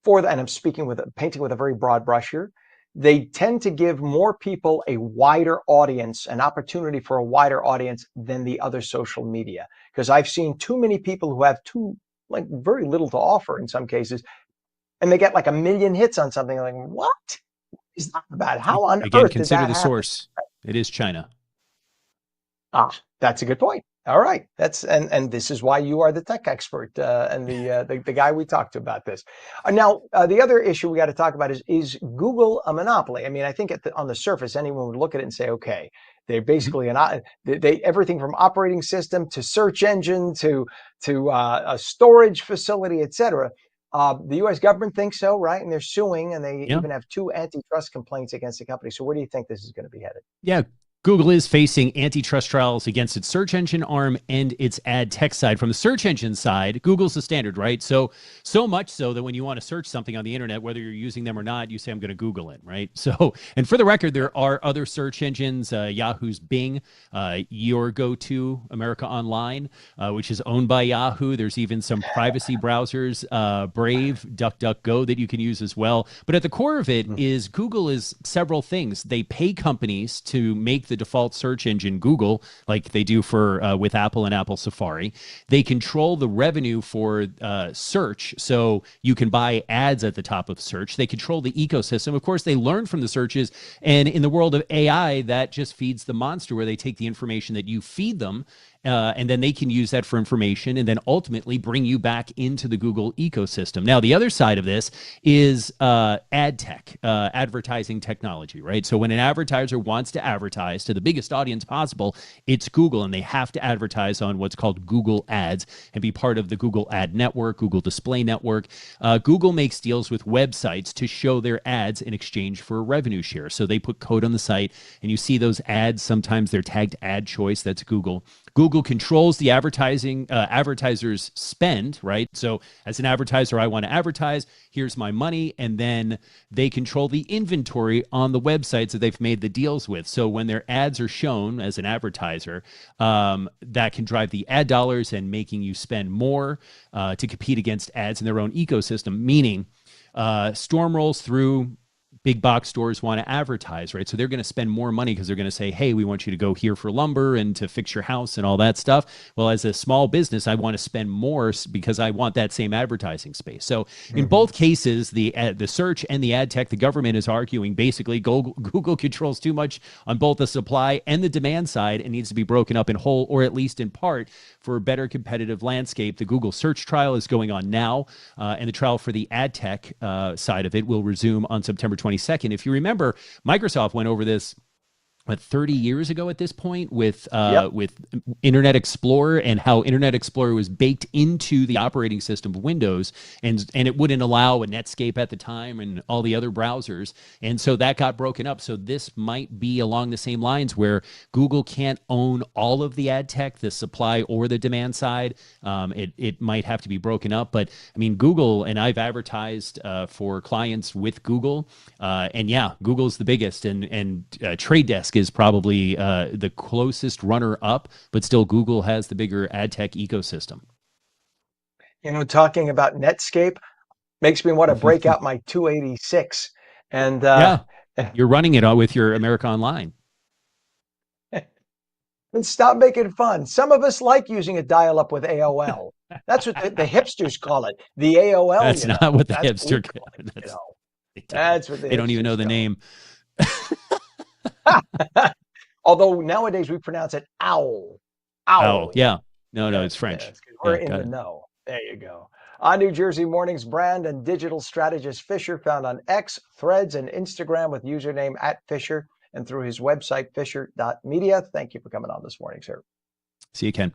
I'm painting with a very broad brush here. They tend to give more people a wider audience, an opportunity for a wider audience than the other social media. Because I've seen too many people who have very little to offer in some cases, and they get like 1 million hits on something. Like, what is that about? How on Again, earth did consider that the happen? source. It is China. That's a good point. All right, and this is why you are the tech expert, and the guy we talked to about this. Now, the other issue we got to talk about is Google a monopoly? I mean, I think on the surface, anyone would look at it and say, okay, they're basically everything from operating system to search engine to a storage facility, etc. The U.S. government thinks so, right? And they're suing, and they even have 2 antitrust complaints against the company. So where do you think this is going to be headed? Yeah, Google is facing antitrust trials against its search engine arm and its ad tech side. From the search engine side, Google's the standard, right? So much so that when you want to search something on the internet, whether you're using them or not, you say, I'm going to Google it, right? So, and for the record, there are other search engines, Yahoo's Bing, your go-to America Online, which is owned by Yahoo. There's even some privacy browsers, Brave, DuckDuckGo, that you can use as well. But at the core of it is Google is several things. They pay companies to make the default search engine Google, like they do for with Apple and Apple Safari. They control the revenue for search, so you can buy ads at the top of search. They control the ecosystem. Of course, they learn from the searches, and in the world of AI, that just feeds the monster, where they take the information that you feed them, and then they can use that for information and then ultimately bring you back into the Google ecosystem. Now, the other side of this is ad tech, advertising technology, right? So when an advertiser wants to advertise to the biggest audience possible, it's Google, and they have to advertise on what's called Google Ads and be part of the Google Ad Network, Google Display Network. Google makes deals with websites to show their ads in exchange for a revenue share. So they put code on the site, and you see those ads. Sometimes they're tagged ad choice. That's Google. Google controls the advertisers' spend, right? So as an advertiser, I want to advertise, here's my money, and then they control the inventory on the websites that they've made the deals with. So when their ads are shown as an advertiser, that can drive the ad dollars and making you spend more to compete against ads in their own ecosystem, meaning storm rolls through, big box stores want to advertise, right? So they're going to spend more money because they're going to say, hey, we want you to go here for lumber and to fix your house and all that stuff. Well, as a small business, I want to spend more because I want that same advertising space. So in both cases, the search and the ad tech, the government is arguing basically Google controls too much on both the supply and the demand side and needs to be broken up in whole, or at least in part, for a better competitive landscape. The Google search trial is going on now, and the trial for the ad tech side of it will resume on September 22nd. If you remember, Microsoft went over this 30 years ago at this point with Internet Explorer, and how Internet Explorer was baked into the operating system of Windows, and it wouldn't allow a Netscape at the time and all the other browsers, and so that got broken up. So this might be along the same lines where Google can't own all of the ad tech, the supply or the demand side. It might have to be broken up, but I mean, Google, and I've advertised for clients with Google, and yeah, Google's the biggest, and Trade Desk is probably the closest runner up, but still Google has the bigger ad tech ecosystem. You know, talking about Netscape makes me want to break out my 286 and you're running it with your America Online. and stop making fun. Some of us like using a dial-up with AOL. That's what the hipsters call it. The AOL. That's not what the hipster. That's what they don't even know the name. Although nowadays we pronounce it owl. Owl. Yeah. No, it's French. Yeah, we're in the know. There you go. On New Jersey Mornings, brand and digital strategist Fisher, found on X, Threads, and Instagram with username @Fisher, and through his website, fisher.media. Thank you for coming on this morning, sir. See you, Ken.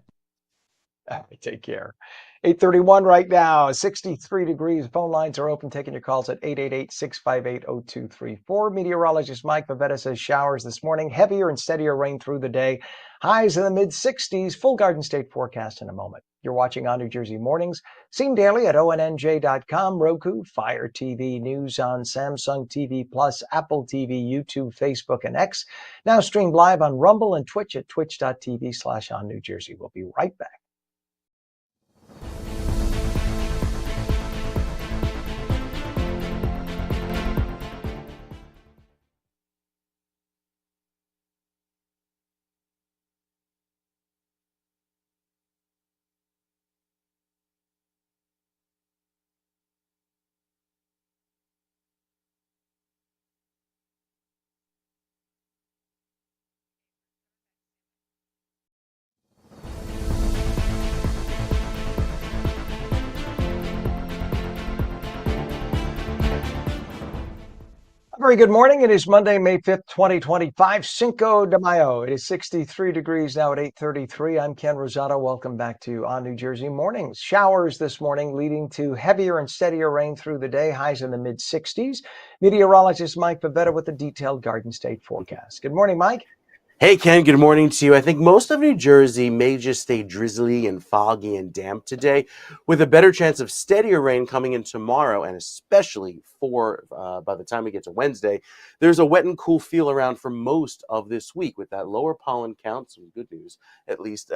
Take care. 8:31 right now, 63 degrees. Phone lines are open, taking your calls at 888-658-0234. Meteorologist Mike Favetta says showers this morning, heavier and steadier rain through the day. Highs in the mid-60s. Full Garden State forecast in a moment. You're watching On New Jersey Mornings. Seen daily at ONNJ.com, Roku, Fire TV, news on Samsung TV Plus, Apple TV, YouTube, Facebook, and X. Now streamed live on Rumble and Twitch at twitch.tv/On New Jersey. We'll be right back. Very good morning. It is Monday, May 5th, 2025, Cinco de Mayo. It is 63 degrees now at 8:33. I'm Ken Rosato. Welcome back to On New Jersey Mornings. Showers this morning leading to heavier and steadier rain through the day, highs in the mid-60s. Meteorologist Mike Favetta with the detailed Garden State forecast. Good morning, Mike. Hey, Ken, good morning to you. I think most of New Jersey may just stay drizzly and foggy and damp today, with a better chance of steadier rain coming in tomorrow, and especially for by the time we get to Wednesday. There's a wet and cool feel around for most of this week, with that lower pollen count, some good news, at least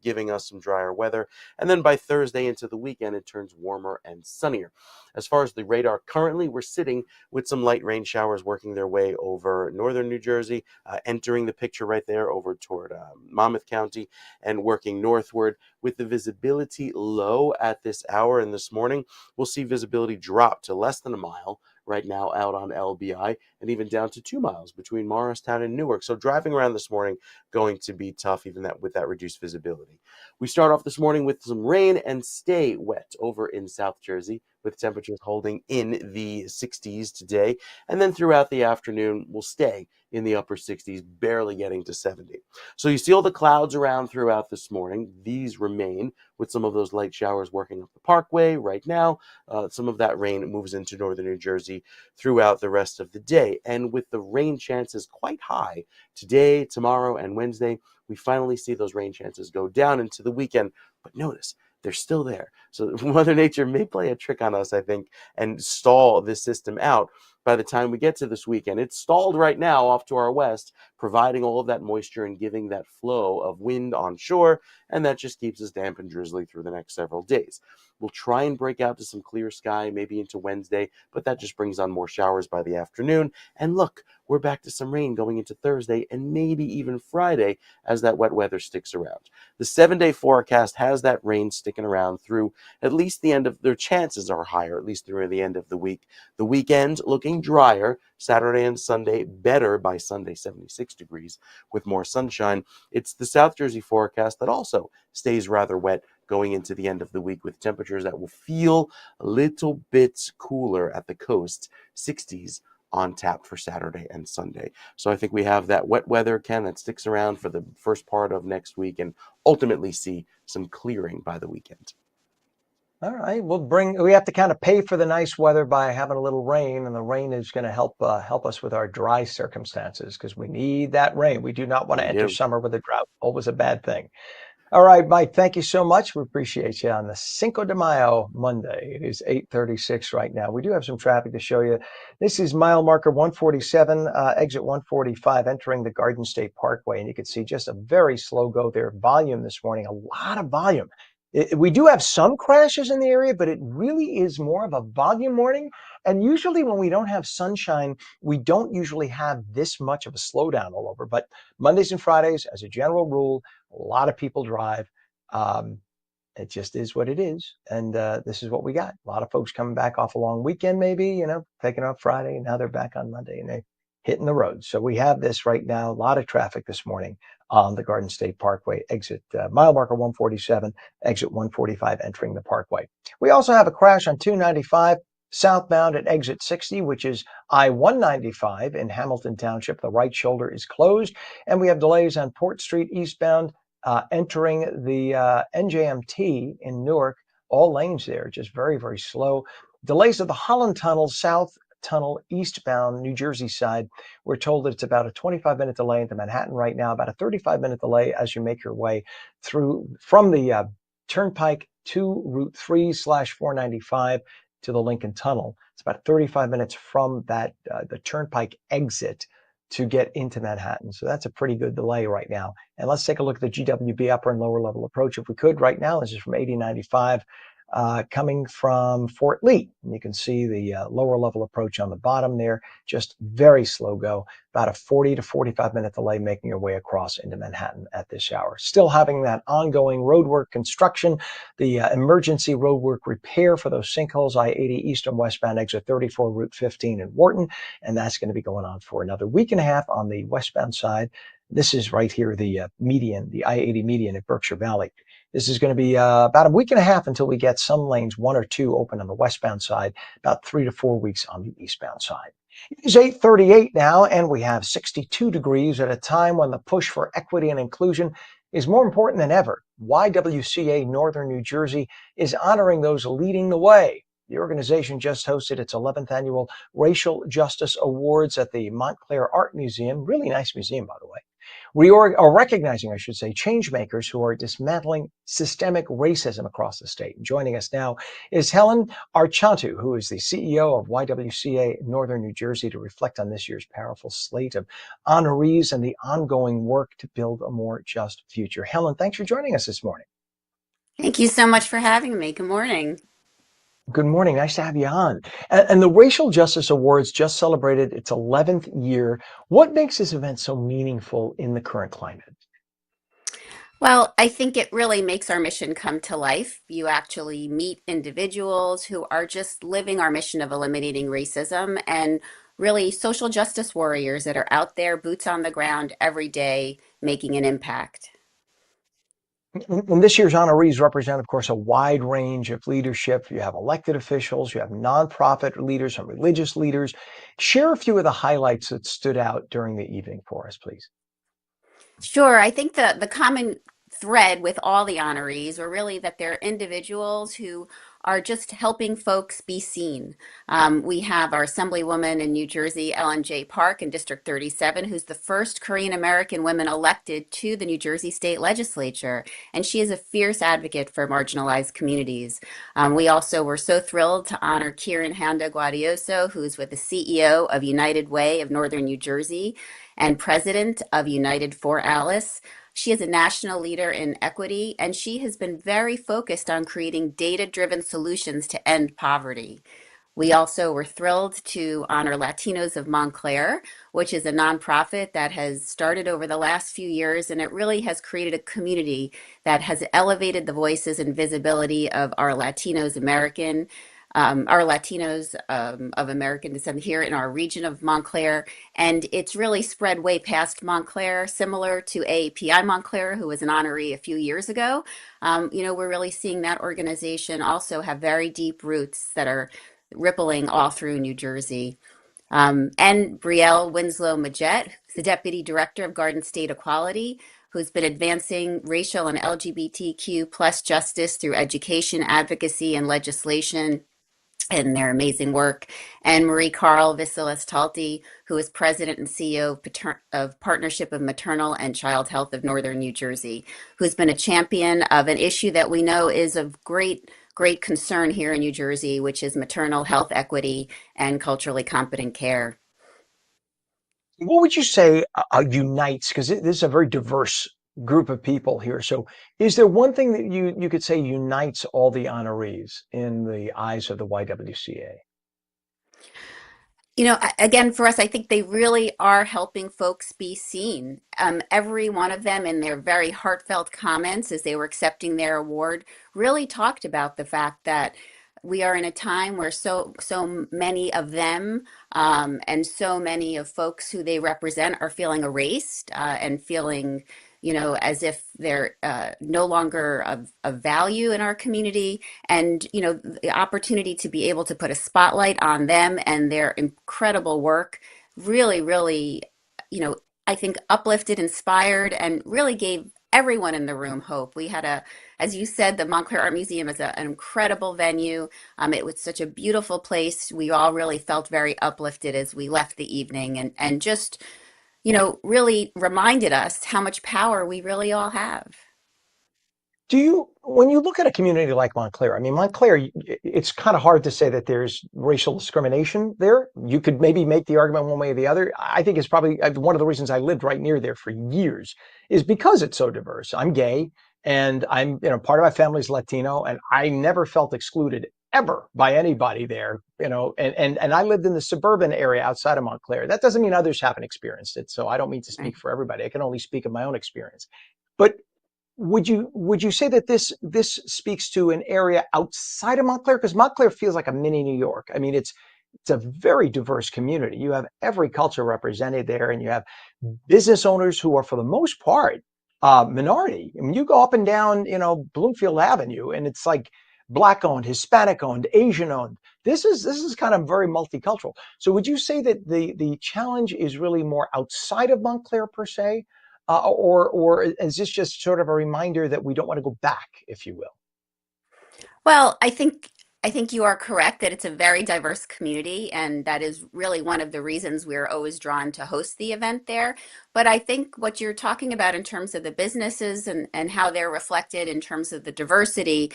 giving us some drier weather. And then by Thursday into the weekend, it turns warmer and sunnier. As far as the radar, currently we're sitting with some light rain showers working their way over northern New Jersey, entering the picture right there over toward Monmouth County and working northward. With the visibility low at this hour and this morning, we'll see visibility drop to less than a mile right now out on LBI, and even down to 2 miles between Morristown and Newark. So driving around this morning going to be tough, even that with that reduced visibility. We start off this morning with some rain and stay wet over in South Jersey, with temperatures holding in the 60s today. And then throughout the afternoon, we'll stay in the upper 60s, barely getting to 70. So you see all the clouds around throughout this morning. These remain, with some of those light showers working up the parkway right now. Some of that rain moves into northern New Jersey throughout the rest of the day. And with the rain chances quite high today, tomorrow, and Wednesday, we finally see those rain chances go down into the weekend. But notice, they're still there. So Mother Nature may play a trick on us, I think, and stall this system out by the time we get to this weekend. It's stalled right now off to our west, providing all of that moisture and giving that flow of wind onshore, and that just keeps us damp and drizzly through the next several days. We'll try and break out to some clear sky maybe into Wednesday, but that just brings on more showers by the afternoon. And look, we're back to some rain going into Thursday and maybe even Friday as that wet weather sticks around. The 7-day forecast has that rain sticking around through at least the end of their chances are higher, at least through the end of the week. The weekend looking drier, Saturday and Sunday better by Sunday, 76 degrees with more sunshine. It's the South Jersey forecast that also stays rather wet going into the end of the week, with temperatures that will feel a little bit cooler at the coast, 60s on tap for Saturday and Sunday. So I think we have that wet weather, Ken, that sticks around for the first part of next week and ultimately see some clearing by the weekend. All right, we have to kind of pay for the nice weather by having a little rain, and the rain is going to help us with our dry circumstances, because we need that rain. We do not want to enter summer with a drought. Always a bad thing. All right, Mike, thank you so much. We appreciate you on the Cinco de Mayo Monday. It is 8:36 right now. We do have some traffic to show you. This is mile marker 147, exit 145, entering the Garden State Parkway. And you can see just a very slow go there. Volume this morning, a lot of volume. We do have some crashes in the area, but it really is more of a volume morning. And usually when we don't have sunshine, we don't usually have this much of a slowdown all over. But Mondays and Fridays, as a general rule, a lot of people drive. It just is what it is. And this is what we got. A lot of folks coming back off a long weekend, maybe, taking off Friday, and now they're back on Monday and they're hitting the road. So we have this right now. A lot of traffic this morning on the Garden State Parkway, exit mile marker 147, exit 145, entering the parkway. We also have a crash on 295 southbound at exit 60, which is I-195 in Hamilton Township. The right shoulder is closed, and we have delays on Port Street eastbound, entering the NJMT in Newark. All lanes there, just very, very slow. Delays of the Holland Tunnel, South Tunnel eastbound New Jersey side. We're told that it's about a 25-minute delay into Manhattan right now, about a 35-minute delay as you make your way through from the Turnpike to Route 3/495 to the Lincoln Tunnel. It's about 35 minutes from that the Turnpike exit to get into Manhattan. So that's a pretty good delay right now. And let's take a look at the GWB upper and lower level approach if we could right now. This is from 8095 coming from Fort Lee. And you can see the lower level approach on the bottom there, just very slow go, about a 40 to 45 minute delay making your way across into Manhattan at this hour. Still having that ongoing roadwork construction, the emergency roadwork repair for those sinkholes, I-80 east and westbound exit 34, Route 15 in Wharton. And that's going to be going on for another week and a half on the westbound side. This is right here, the median, the I-80 median at Berkshire Valley. This is going to be about a week and a half until we get some lanes, 1 or 2 open on the westbound side, about 3 to 4 weeks on the eastbound side. It is 8:38 now, and we have 62 degrees at a time when the push for equity and inclusion is more important than ever. YWCA Northern New Jersey is honoring those leading the way. The organization just hosted its 11th annual Racial Justice Awards at the Montclair Art Museum. Really nice museum, by the way. are recognizing, I should say, change makers who are dismantling systemic racism across the state. Joining us now is Helen Archantu, who is the CEO of YWCA Northern New Jersey, to reflect on this year's powerful slate of honorees and the ongoing work to build a more just future. Helen, thanks for joining us this morning. Thank you so much for having me. Good morning. Good morning. Nice to have you on. And the Racial Justice Awards just celebrated its 11th year. What makes this event so meaningful in the current climate? Well, I think it really makes our mission come to life. You actually meet individuals who are just living our mission of eliminating racism and really social justice warriors that are out there, boots on the ground every day, making an impact. And this year's honorees represent, of course, a wide range of leadership. You have elected officials, you have nonprofit leaders and religious leaders. Share a few of the highlights that stood out during the evening for us, please. Sure. I think the common thread with all the honorees are really that they're individuals who are just helping folks be seen. We have our Assemblywoman in New Jersey, ONNJ Park in District 37, who's the first Korean American woman elected to the New Jersey State Legislature, and she is a fierce advocate for marginalized communities. We also were so thrilled to honor Kieran Handa Guadioso, who's with the CEO of United Way of Northern New Jersey and president of United for Alice. She is a national leader in equity, and she has been very focused on creating data-driven solutions to end poverty. We also were thrilled to honor Latinos of Montclair, which is a nonprofit that has started over the last few years, and it really has created a community that has elevated the voices and visibility of our Latinos of American descent here in our region of Montclair. And it's really spread way past Montclair, similar to AAPI Montclair, who was an honoree a few years ago. We're really seeing that organization also have very deep roots that are rippling all through New Jersey. And Brielle Winslow Majette, the Deputy Director of Garden State Equality, who's been advancing racial and LGBTQ plus justice through education, advocacy, and legislation and their amazing work, and Marie Carl Visalas-Talty, who is President and CEO of Partnership of Maternal and Child Health of Northern New Jersey, who's been a champion of an issue that we know is of great concern here in New Jersey, which is maternal health equity and culturally competent care. What would you say unites, because this is a very diverse group of people here. So is there one thing that you could say unites all the honorees in the eyes of the YWCA? Again, for us, I think they really are helping folks be seen. Every one of them in their very heartfelt comments as they were accepting their award really talked about the fact that we are in a time where so many of them and so many of folks who they represent are feeling erased and feeling as if they're no longer of value in our community. And, the opportunity to be able to put a spotlight on them and their incredible work really, really, I think uplifted, inspired, and really gave everyone in the room hope. We had as you said, the Montclair Art Museum is an incredible venue. It was such a beautiful place. We all really felt very uplifted as we left the evening and just really reminded us how much power we really all have. When you look at a community like Montclair, I mean, Montclair, it's kind of hard to say that there's racial discrimination there. You could maybe make the argument one way or the other. I think it's probably one of the reasons I lived right near there for years is because it's so diverse. I'm gay and I'm, part of my family's Latino, and I never felt excluded ever by anybody there, and I lived in the suburban area outside of Montclair. That doesn't mean others haven't experienced it. So I don't mean to speak for everybody. I can only speak of my own experience. But would you say that this speaks to an area outside of Montclair? Because Montclair feels like a mini New York. I mean, it's a very diverse community. You have every culture represented there, and you have business owners who are, for the most part, minority. I mean, you go up and down, Bloomfield Avenue, and it's like Black owned, Hispanic owned, Asian owned. This is kind of very multicultural. So would you say that the challenge is really more outside of Montclair per se? Or is this just sort of a reminder that we don't want to go back, if you will? Well, I think I think you are correct that it's a very diverse community, and that is really one of the reasons we're always drawn to host the event there. But I think what you're talking about in terms of the businesses and how they're reflected in terms of the diversity,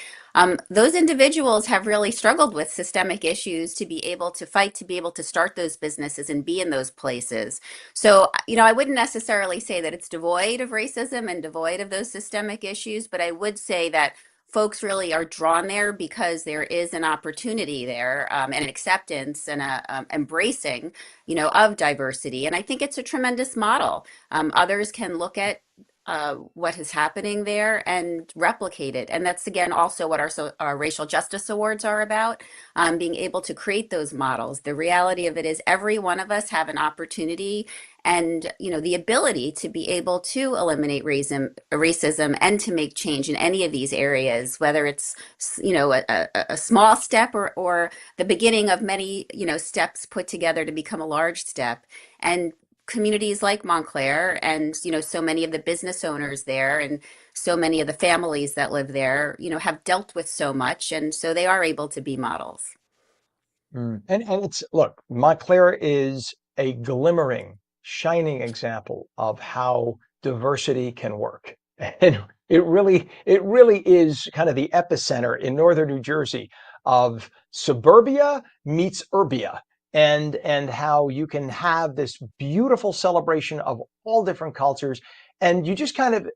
those individuals have really struggled with systemic issues to be able to fight, to be able to start those businesses and be in those places. So, I wouldn't necessarily say that it's devoid of racism and devoid of those systemic issues, but I would say that folks really are drawn there because there is an opportunity there, and an acceptance and a embracing, of diversity. And I think it's a tremendous model. Others can look at what is happening there and replicate it. And that's again also what our racial justice awards are about, being able to create those models. The reality of it is every one of us have an opportunity and the ability to be able to eliminate racism and to make change in any of these areas, whether it's a small step or the beginning of many steps put together to become a large step. And communities like Montclair and so many of the business owners there and so many of the families that live there have dealt with so much, and so they are able to be models. And it's, look, Montclair is a glimmering, shining example of how diversity can work. And it really is kind of the epicenter in northern New Jersey of suburbia meets urbia, and how you can have this beautiful celebration of all different cultures. And you just kind of,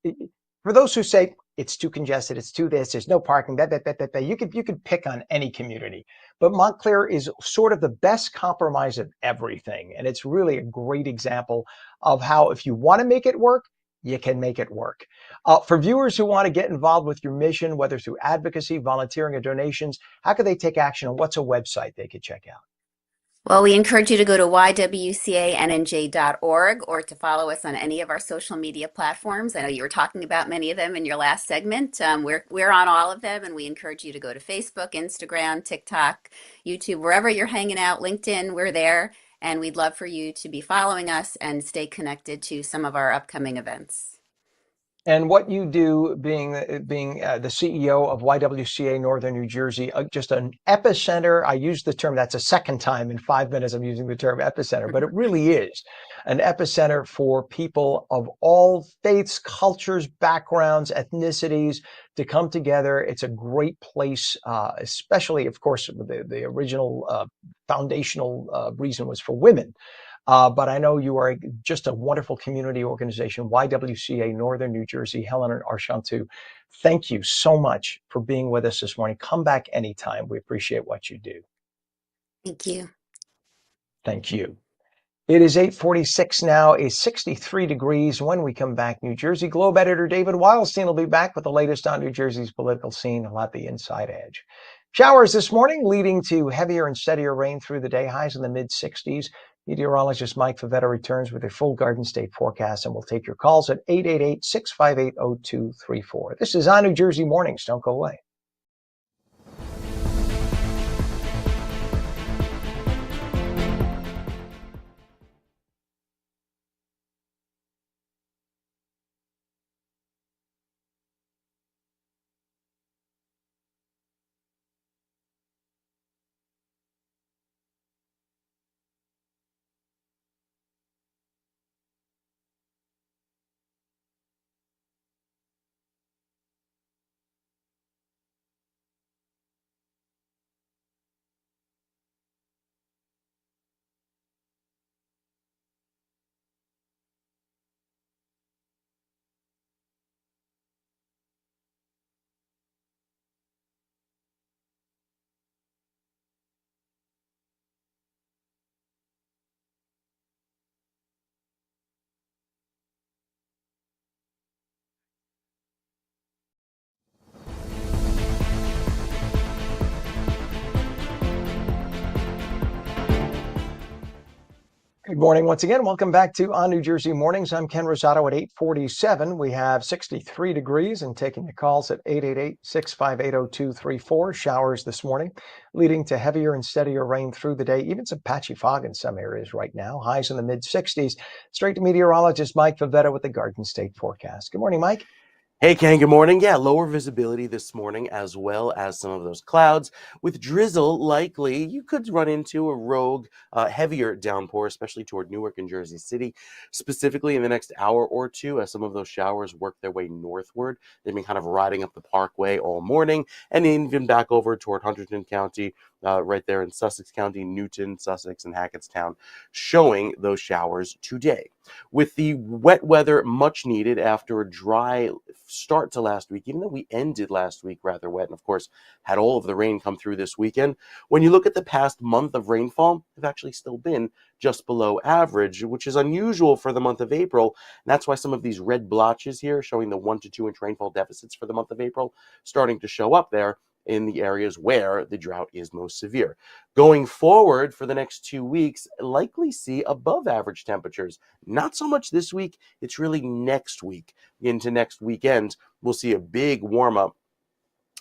for those who say it's too congested, it's too this, there's no parking, you could pick on any community. But Montclair is sort of the best compromise of everything. And it's really a great example of how, if you want to make it work, you can make it work. For viewers who want to get involved with your mission, whether through advocacy, volunteering, or donations, how could they take action, and what's a website they could check out? Well, we encourage you to go to ywcannj.org or to follow us on any of our social media platforms. I know you were talking about many of them in your last segment. We're on all of them, and we encourage you to go to Facebook, Instagram, TikTok, YouTube, wherever you're hanging out, LinkedIn, we're there. And we'd love for you to be following us and stay connected to some of our upcoming events. And what you do, being the CEO of YWCA Northern New Jersey, just an epicenter. I use the term, that's a second time in 5 minutes I'm using the term epicenter, but it really is an epicenter for people of all faiths, cultures, backgrounds, ethnicities to come together. It's a great place, especially, of course, the original foundational reason was for women. But I know you are just a wonderful community organization, YWCA Northern New Jersey. Helen and Arshantu, thank you so much for being with us this morning. Come back anytime. We appreciate what you do. Thank you. Thank you. It is 8:46 now, is 63 degrees. When we come back, New Jersey Globe editor David Wildstein will be back with the latest on New Jersey's political scene. He'll have the inside edge. Showers this morning, leading to heavier and steadier rain through the day, highs in the mid-60s. Meteorologist Mike Favetta returns with a full Garden State forecast, and we'll take your calls at 888-658-0234. This is On New Jersey Mornings. Don't go away. Good morning once again. Welcome back to On New Jersey Mornings. I'm Ken Rosato at 8:47. We have 63 degrees and taking your calls at 888-658-0234. Showers this morning, leading to heavier and steadier rain through the day, even some patchy fog in some areas right now. Highs in the mid-60s. Straight to meteorologist Mike Favetta with the Garden State forecast. Good morning, Mike. Hey, Ken, good morning. Yeah, lower visibility this morning, as well as some of those clouds. With drizzle likely, you could run into a rogue, heavier downpour, especially toward Newark and Jersey City, specifically in the next hour or two, as some of those showers work their way northward. They've been kind of riding up the parkway all morning, and even back over toward Huntington County, right there in Sussex County, Newton, Sussex, and Hackettstown, showing those showers today. With the wet weather much needed after a dry start to last week, even though we ended last week rather wet, and of course had all of the rain come through this weekend. When you look at the past month of rainfall, they've actually still been just below average, which is unusual for the month of April. And that's why some of these red blotches here showing the 1 to 2 inch rainfall deficits for the month of April starting to show up there in the areas where the drought is most severe. Going forward for the next 2 weeks, likely see above average temperatures. Not so much this week, it's really next week into next weekend. We'll see a big warm up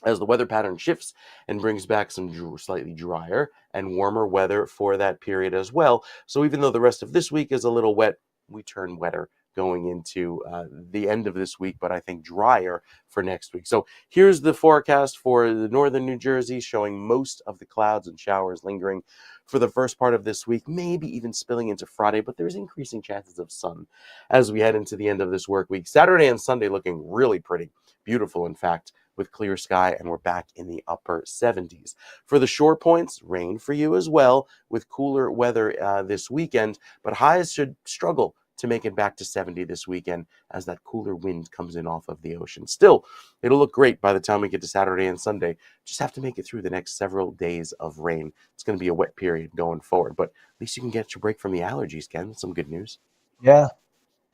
as the weather pattern shifts and brings back some slightly drier and warmer weather for that period as well. So even though the rest of this week is a little wet, we turn wetter going into the end of this week, but I think drier for next week. So here's the forecast for the northern New Jersey, showing most of the clouds and showers lingering for the first part of this week, maybe even spilling into Friday, but there's increasing chances of sun as we head into the end of this work week. Saturday and Sunday looking really pretty, beautiful in fact, with clear sky, and we're back in the upper 70s. For the short points, rain for you as well, with cooler weather this weekend, but highs should struggle to make it back to 70 this weekend as that cooler wind comes in off of the ocean. Still, it'll look great by the time we get to Saturday and Sunday. Just have to make it through the next several days of rain. It's going to be a wet period going forward, but at least you can get your break from the allergies, Ken. That's some good news. Yeah.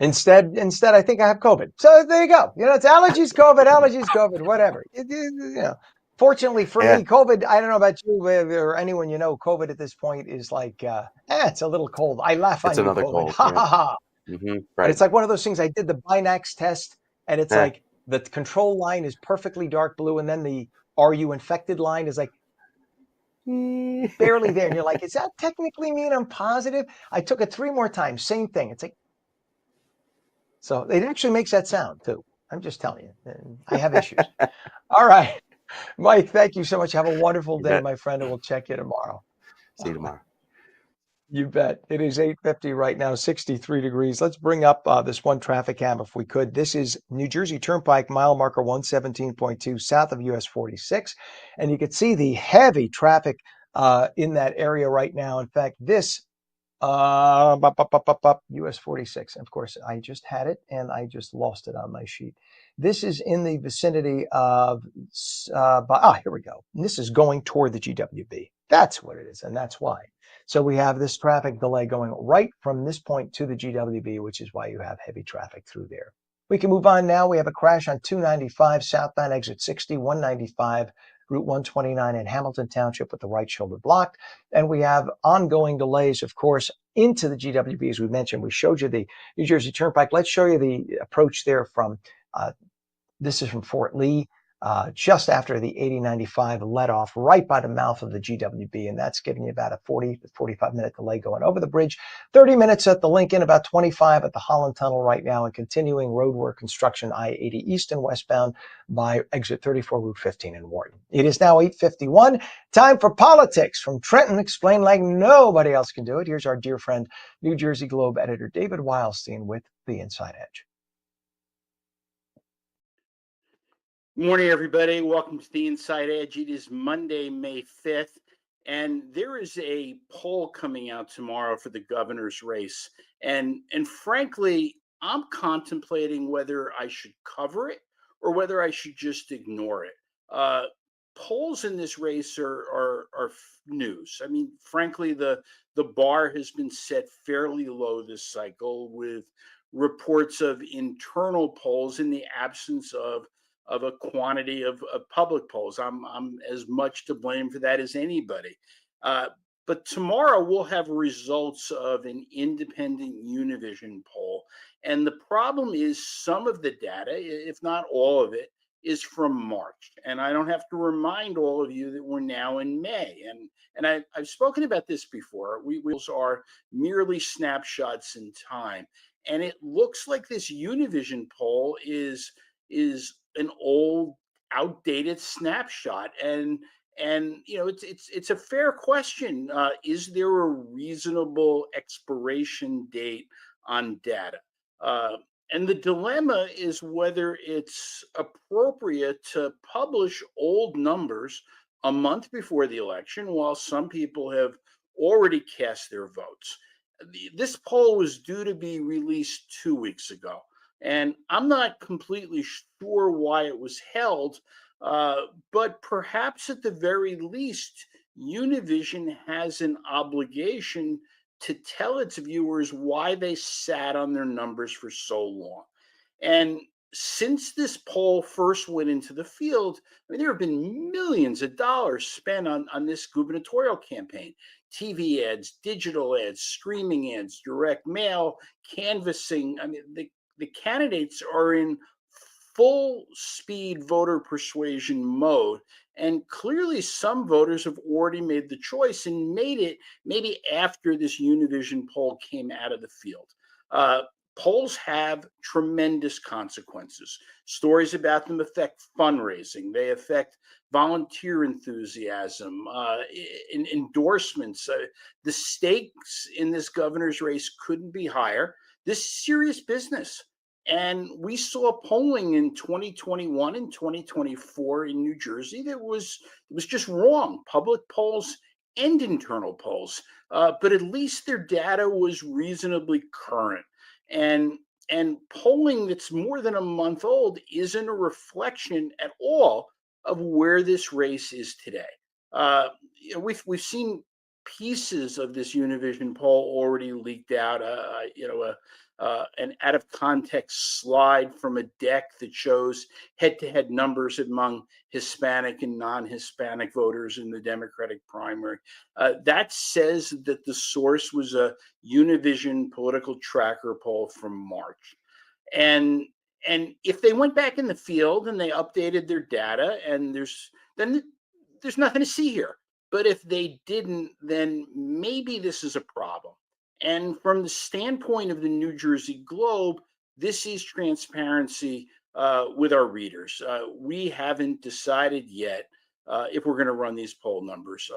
Instead, I think I have COVID. So there you go. It's allergies, COVID, whatever. Fortunately for Yeah, me, COVID, I don't know about you or anyone COVID at this point is like, it's a little cold. I laugh it's on you, another COVID. cold. Ha Yeah. ha ha. But Right. it's like one of those things. I did the Binax test, and it's Yeah. like the control line is perfectly dark blue, and then the "Are you infected?" line is like barely there. And you're like, "Is that technically mean I'm positive?" I took it 3 more times, same thing. It's like, so it actually makes that sound too. I'm just telling you, I have issues. All right, Mike, thank you so much. Have a wonderful You day, bet. my friend, and we'll check you tomorrow. See you tomorrow. You bet. It is 8:50 right now, 63 degrees. Let's bring up this one traffic cam if we could. This is New Jersey Turnpike, mile marker 117.2, south of US 46. And you can see the heavy traffic in that area right now. In fact, this US 46. Of course, I just had it and I just lost it on my sheet. This is in the vicinity of, here we go. And this is going toward the GWB. That's what it is, and that's why. So we have this traffic delay going right from this point to the GWB, which is why you have heavy traffic through there. We can move on now. We have a crash on 295 southbound exit 60, 195, Route 129 in Hamilton Township with the right shoulder blocked. And we have ongoing delays, of course, into the GWB, as we mentioned. We showed you the New Jersey Turnpike. Let's show you the approach there from, this is from Fort Lee, just after the 8095 let off right by the mouth of the GWB. And that's giving you about a 40 to 45 minute delay going over the bridge, 30 minutes at the Lincoln, about 25 at the Holland Tunnel right now, and continuing roadwork construction I-80 east and westbound by exit 34, Route 15 in Wharton. It is now 8:51. Time for politics from Trenton, explained like nobody else can do it. Here's our dear friend, New Jersey Globe editor David Wildstein with the Inside Edge. Morning, everybody. Welcome to the Inside Edge. It is Monday, May 5th, and there is a poll coming out tomorrow for the governor's race. And frankly, I'm contemplating whether I should cover it or whether I should just ignore it. Polls in this race are news. I mean, frankly, the bar has been set fairly low this cycle, with reports of internal polls in the absence of a quantity of public polls. I'm as much to blame for that as anybody. But tomorrow we'll have results of an independent Univision poll. And the problem is some of the data, if not all of it, is from March. And I don't have to remind all of you that we're now in May. And I've spoken about this before. We are merely snapshots in time. And it looks like this Univision poll is is an old, outdated snapshot. And it's a fair question. Is there a reasonable expiration date on data? Uh, and the dilemma is whether it's appropriate to publish old numbers a month before the election while some people have already cast their votes. This poll was due to be released 2 weeks ago, and I'm not completely sure why it was held, but perhaps at the very least, Univision has an obligation to tell its viewers why they sat on their numbers for so long. And since this poll first went into the field, I mean, there have been millions of dollars spent on this gubernatorial campaign. TV ads, digital ads, streaming ads, direct mail, canvassing. I mean, the candidates are in full speed voter persuasion mode. And clearly, some voters have already made the choice and made it maybe after this Univision poll came out of the field. Polls have tremendous consequences. Stories about them affect fundraising, they affect volunteer enthusiasm, endorsements. The stakes in this governor's race couldn't be higher. This is serious business. And we saw polling in 2021 and 2024 in New Jersey that was just wrong. Public polls and internal polls, but at least their data was reasonably current. And polling that's more than a month old isn't a reflection at all of where this race is today. We've seen pieces of this Univision poll already leaked out. An out of context slide from a deck that shows head-to-head numbers among Hispanic and non-Hispanic voters in the Democratic primary. That says that the source was a Univision political tracker poll from March. And if they went back in the field and they updated their data, and there's nothing to see here. But if they didn't, then maybe this is a problem. And from the standpoint of the New Jersey Globe, this is transparency with our readers. We haven't decided yet if we're going to run these poll numbers.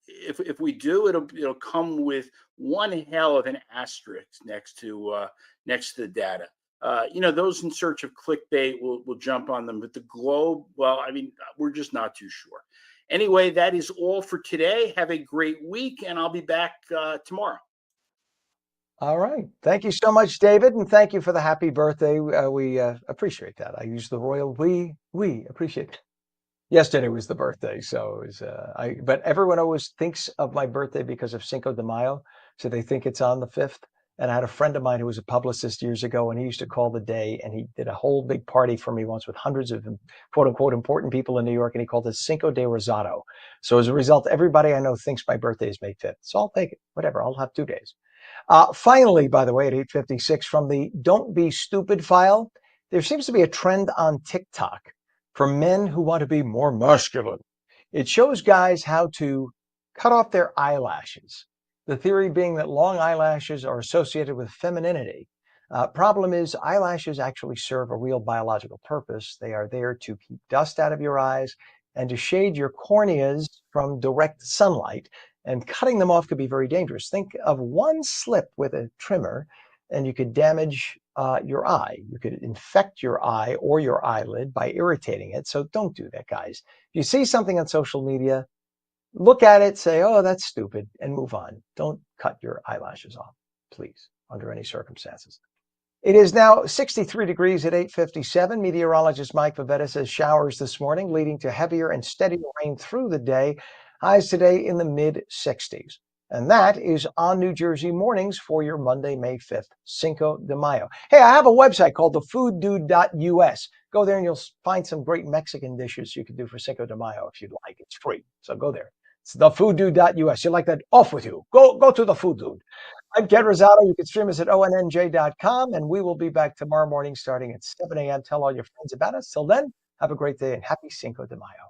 If we do, it'll come with one hell of an asterisk next to the data. Those in search of clickbait will jump on them, but the Globe, well, I mean, we're just not too sure. Anyway, that is all for today. Have a great week, and I'll be back tomorrow. All right. Thank you so much, David, and thank you for the happy birthday. We appreciate that. I use the royal we. We appreciate it. Yesterday was the birthday, so it was. But everyone always thinks of my birthday because of Cinco de Mayo, so they think it's on the 5th. And I had a friend of mine who was a publicist years ago, and he used to call the day, and he did a whole big party for me once with hundreds of quote unquote important people in New York, and he called it Cinco de Rosato. So as a result, everybody I know thinks my birthday is May 5th. So I'll take it. Whatever. I'll have 2 days. Finally, by the way, at 8:56 from the Don't Be Stupid file, there seems to be a trend on TikTok for men who want to be more masculine. It shows guys how to cut off their eyelashes. The theory being that long eyelashes are associated with femininity. Problem is, eyelashes actually serve a real biological purpose. They are there to keep dust out of your eyes and to shade your corneas from direct sunlight. And cutting them off could be very dangerous. Think of one slip with a trimmer, and you could damage your eye. You could infect your eye or your eyelid by irritating it. So don't do that, guys. If you see something on social media, look at it, say, oh, that's stupid, and move on. Don't cut your eyelashes off, please, under any circumstances. It is now 63 degrees at 8:57. Meteorologist Mike Favetta says showers this morning, leading to heavier and steadier rain through the day. Highs today in the mid-60s. And that is ONNJ Jersey Mornings for your Monday, May 5th, Cinco de Mayo. Hey, I have a website called thefooddude.us. Go there and you'll find some great Mexican dishes you can do for Cinco de Mayo if you'd like. It's free. So go there. It's thefooddude.us. You like that? Off with you. Go to the Food Dude. I'm Ken Rosato. You can stream us at ONNJ.com, and we will be back tomorrow morning starting at 7 a.m. Tell all your friends about us. Till then, have a great day and happy Cinco de Mayo.